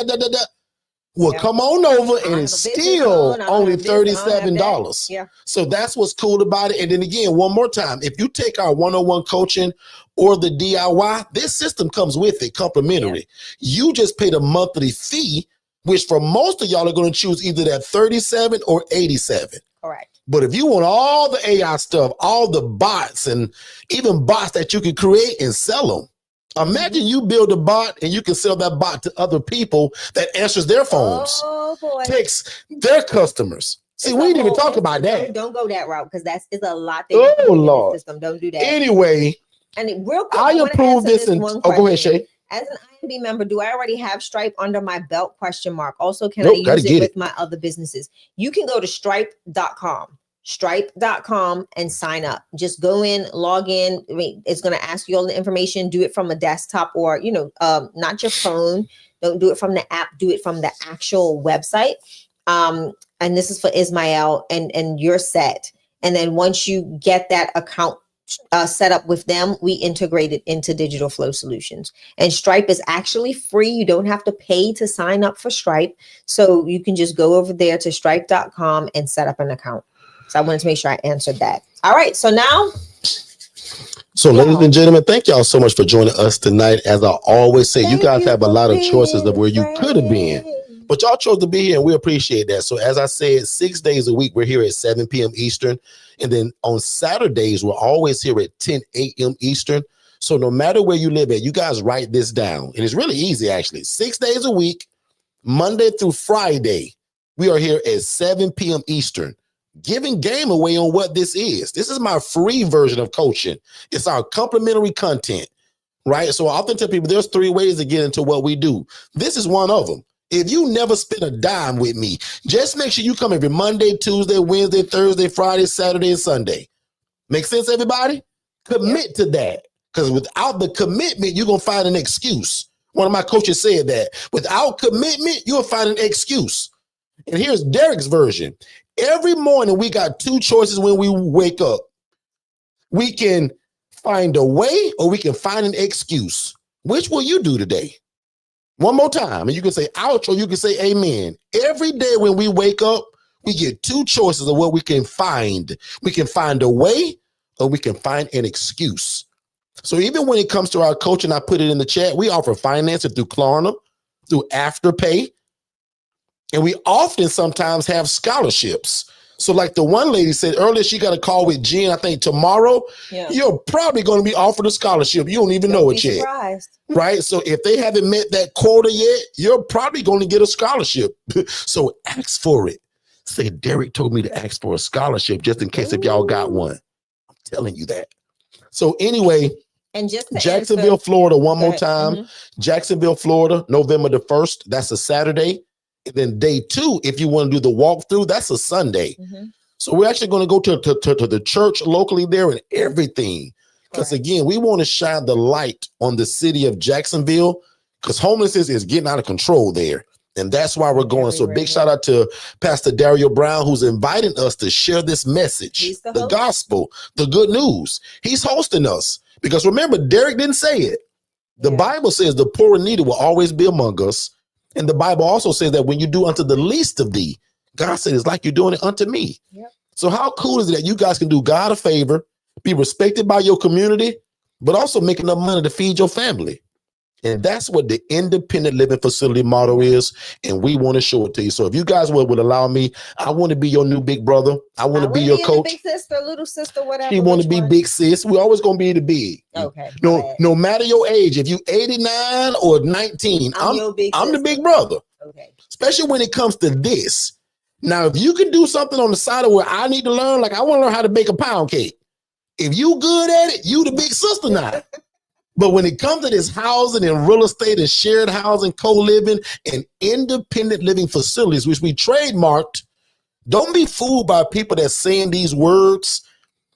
Well, come on over and it's still only $37.
Yeah.
So that's what's cool about it. And then again, one more time, if you take our one-on-one coaching or the DIY, this system comes with it complimentary. Yeah. You just pay the monthly fee, which for most of y'all are going to choose either that 37 or 87.
Correct.
But if you want all the AI stuff, all the bots and even bots that you can create and sell them, imagine you build a bot and you can sell that bot to other people that answers their phones, takes their customers. See, we didn't even talk about that.
Don't go that route because it's a lot.
Oh, Lord.
System. Don't do that.
Anyway,
and real quick,
I approve this. Go ahead, Shay.
As an IMB member, do I already have Stripe under my belt? ? Also, can I use it with my other businesses? You can go to stripe.com. stripe.com and sign up. Just go in, log in. I mean, it's going to ask you all the information. Do it from a desktop or, not your phone. Don't do it from the app. Do it from the actual website. And this is for Ismael, and you're set. And then once you get that account set up with them, we integrate it into Digital Flow Solutions. And Stripe is actually free. You don't have to pay to sign up for Stripe. So you can just go over there to stripe.com and set up an account. So I wanted to make sure I answered that. All right. So now.
So ladies and gentlemen, thank y'all so much for joining us tonight. As I always say, you guys have a lot of choices of where you could have been, but y'all chose to be here and we appreciate that. So as I said, 6 days a week, we're here at 7 p.m. Eastern. And then on Saturdays, we're always here at 10 a.m. Eastern. So no matter where you live at, you guys write this down. And it's really easy, actually. 6 days a week, Monday through Friday, we are here at 7 p.m. Eastern, giving game away on what this is. This is my free version of coaching. It's our complimentary content, right? So I often tell people there's 3 ways to get into what we do. This is one of them. If you never spend a dime with me, just make sure you come every Monday, Tuesday, Wednesday, Thursday, Friday, Saturday, and Sunday. Make sense, everybody? Commit to that. Because without the commitment, you're going to find an excuse. One of my coaches said that. Without commitment, you'll find an excuse. And here's Derrick's version. Every morning, we got 2 choices when we wake up. We can find a way or we can find an excuse. Which will you do today? One more time, and you can say ouch or you can say amen. Every day when we wake up, we get 2 choices of what we can find. We can find a way or we can find an excuse. So even when it comes to our coaching, I put it in the chat, we offer financing through Klarna, through Afterpay, and we often sometimes have scholarships. So like the one lady said earlier, she got a call with Jen, I think tomorrow. Yeah. You're probably going to be offered a scholarship. You don't even know it yet. Right? So if they haven't met that quota yet, you're probably going to get a scholarship. So ask for it. Say, Derrick told me to ask for a scholarship just in case if y'all got one. I'm telling you that. So anyway,
and just
Jacksonville, Florida, one more time. Mm-hmm. Jacksonville, Florida, November the 1st. That's a Saturday. And then day 2, if you want to do the walkthrough, that's a Sunday. Mm-hmm. So we're actually going to go to the church locally there and everything. Because again, we want to shine the light on the city of Jacksonville because homelessness is getting out of control there. And that's why we're going. So big shout out to Pastor Dario Brown, who's inviting us to share this message, the gospel, the good news. He's hosting us because remember, Derrick didn't say it. The Bible says the poor and needy will always be among us. And the Bible also says that when you do unto the least of thee, God said it's like you're doing it unto me. Yep. So how cool is it that you guys can do God a favor, be respected by your community, but also make enough money to feed your family? And that's what the independent living facility model is. And we want to show it to you. So if you guys would allow me, I want to be your new big brother. I want to be your coach.
Big sister, little sister, whatever.
She want to be big sis. We're always going to be the big.
Okay.
No matter your age, if you 89 or 19, I'm the big brother. Okay. Especially when it comes to this. Now, if you can do something on the side of where I need to learn, like I want to learn how to bake a pound cake. If you good at it, you the big sister now. But when it comes to this housing and real estate and shared housing, co-living and independent living facilities, which we trademarked, don't be fooled by people that's saying these words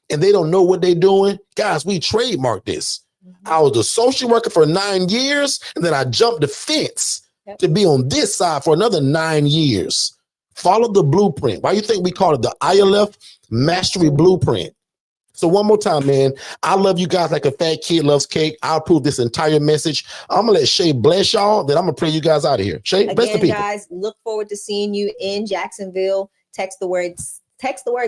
and they don't know what they're doing. Guys, we trademarked this. I was a social worker for 9 years, and then I jumped the fence to be on this side for another 9 years. Follow the blueprint. Why you think we call it the ILF Mastery Blueprint? So one more time, man, I love you guys like a fat kid loves cake. I'll approve this entire message. I'm going to let Shay bless y'all. Then I'm going to pray you guys out of here. Shay, bless the people.
Guys, look forward to seeing you in Jacksonville. Text the word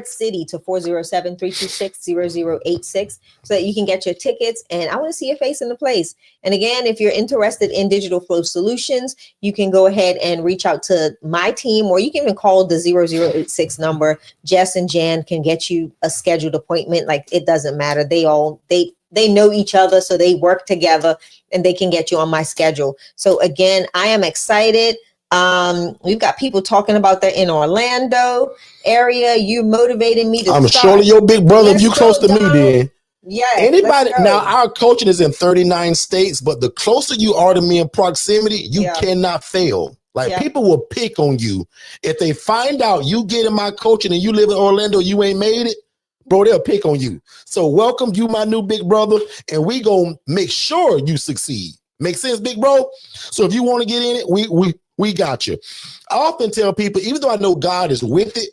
city to 407-326-0086 so that you can get your tickets. And I want to see your face in the place. And again, if you're interested in Digital Flow Solutions, you can go ahead and reach out to my team, or you can even call the 0086 number. Jess and Jan can get you a scheduled appointment. Like, it doesn't matter. They know each other, so they work together, and they can get you on my schedule. So again, I am excited. We've got people talking about that in Orlando area. You motivated me to
I'm
start.
surely your big brother. If you close to me, then.
Yeah.
Anybody now, our coaching is in 39 states, but the closer you are to me in proximity, you cannot fail. Like, people will pick on you. If they find out you get in my coaching and you live in Orlando, you ain't made it, bro, they'll pick on you. So welcome, you my new big brother, and we gonna make sure you succeed. Make sense, big bro? So if you want to get in it, we got you. I often tell people, even though I know God is with it,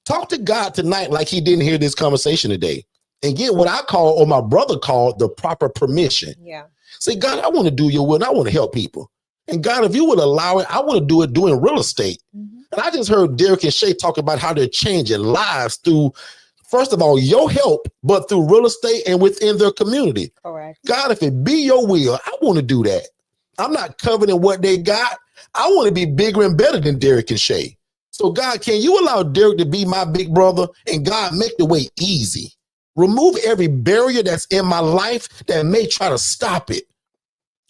talk to God tonight like he didn't hear this conversation today, and get what I call, or my brother called, the proper permission.
Yeah.
Say, God, I want to do your will, and I want to help people. And God, if you would allow it, I want to do it doing real estate. And I just heard Derrick and Shay talk about how they're changing lives through, first of all, your help, but through real estate and within their community.
Correct.
God, if it be your will, I want to do that. I'm not coveting what they got. I want to be bigger and better than Derrick and Shay. So God, can you allow Derrick to be my big brother? And God, make the way easy. Remove every barrier that's in my life that may try to stop it.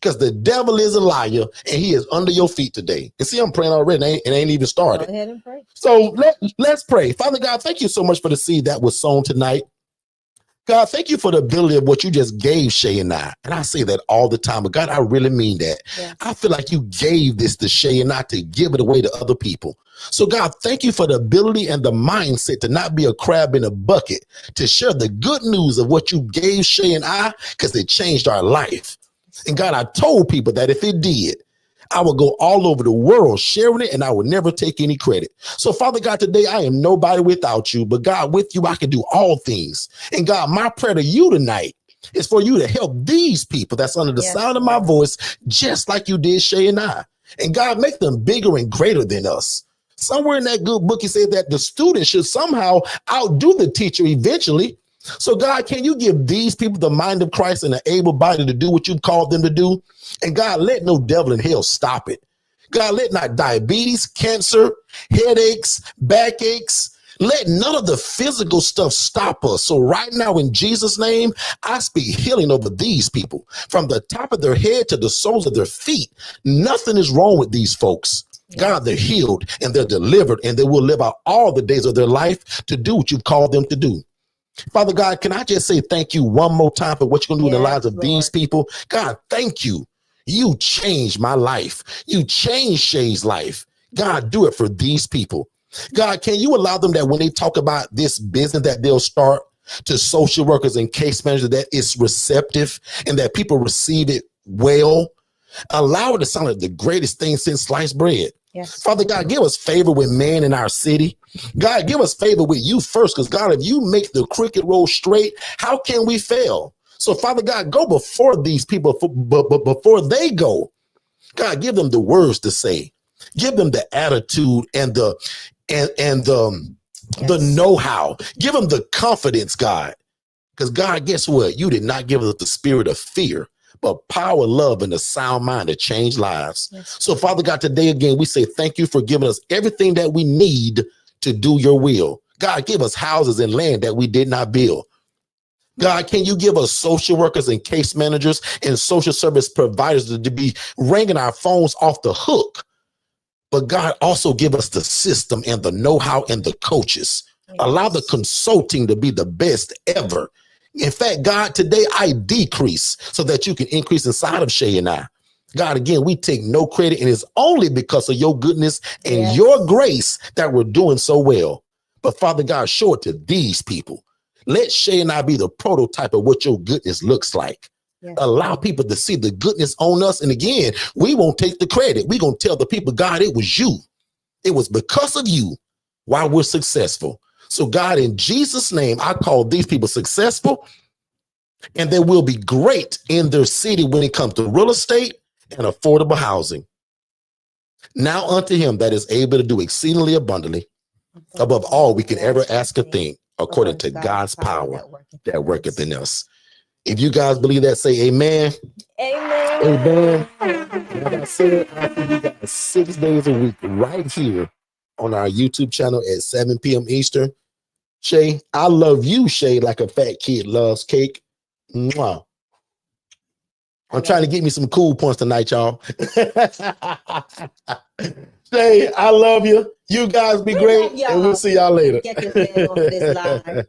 Because the devil is a liar, and he is under your feet today. And see, I'm praying already, and it ain't even started.
Go ahead and pray.
So let's pray. Father God, thank you so much for the seed that was sown tonight. God, thank you for the ability of what you just gave Shay and I. And I say that all the time, but God, I really mean that. Yes. I feel like you gave this to Shay and I to give it away to other people. So God, thank you for the ability and the mindset to not be a crab in a bucket, to share the good news of what you gave Shay and I, because it changed our life. And God, I told people that if it did, I would go all over the world sharing it, and I would never take any credit. So Father God, today I am nobody without you, but God, with you, I can do all things. And God, my prayer to you tonight is for you to help these people that's under the sound of my voice, just like you did Shay and I. And God, make them bigger and greater than us. Somewhere in that good book, he said that the student should somehow outdo the teacher eventually. So God, can you give these people the mind of Christ and an able body to do what you've called them to do? And God, let no devil in hell stop it. God, let not diabetes, cancer, headaches, backaches, let none of the physical stuff stop us. So right now, in Jesus' name, I speak healing over these people from the top of their head to the soles of their feet. Nothing is wrong with these folks. God, they're healed and they're delivered, and they will live out all the days of their life to do what you've called them to do. Father God, can I just say thank you one more time for what you're going to do in the lives of these people? God, thank you. You changed my life. You changed Shay's life. God, do it for these people. God, can you allow them that when they talk about this business that they'll start, to social workers and case managers, that it's receptive and that people receive it well? Allow it to sound like the greatest thing since sliced bread. Yes. Father God, give us favor with men in our city. God, give us favor with you first, because God, if you make the crooked road straight, how can we fail? So Father God, go before these people, but before they go, God, give them the words to say. Give them the attitude and the know-how. Give them the confidence, God. Because God, guess what? You did not give us the spirit of fear, but power, love, and a sound mind to change lives. Yes. So Father God, today again, we say thank you for giving us everything that we need to do your will. God, give us houses and land that we did not build. God, can you give us social workers and case managers and social service providers to be ringing our phones off the hook? But God, also give us the system and the know-how and the coaches. Yes. Allow the consulting to be the best ever. In fact, God, today I decrease so that you can increase inside of Shay and I. God, again, we take no credit, and it's only because of your goodness and your grace that we're doing so well. But Father God, show it to these people. Let Shay and I be the prototype of what your goodness looks like.
Yes.
Allow people to see the goodness on us. And again, we won't take the credit. We're going to tell the people, God, it was you. It was because of you why we're successful. So God, in Jesus' name, I call these people successful, and they will be great in their city when it comes to real estate and affordable housing. Now unto him that is able to do exceedingly abundantly above all we can ever ask or think, according to God's power that worketh in us. If you guys believe that, say amen.
Amen.
Amen. Like I said, I see you guys 6 days a week right here on our YouTube channel at 7 p.m. Eastern. Shay, I love you, Shay, like a fat kid loves cake. Mwah. I'm trying to get me some cool points tonight, y'all. Shay, I love you. You guys be great, and we'll see y'all later.
Get this man off this line.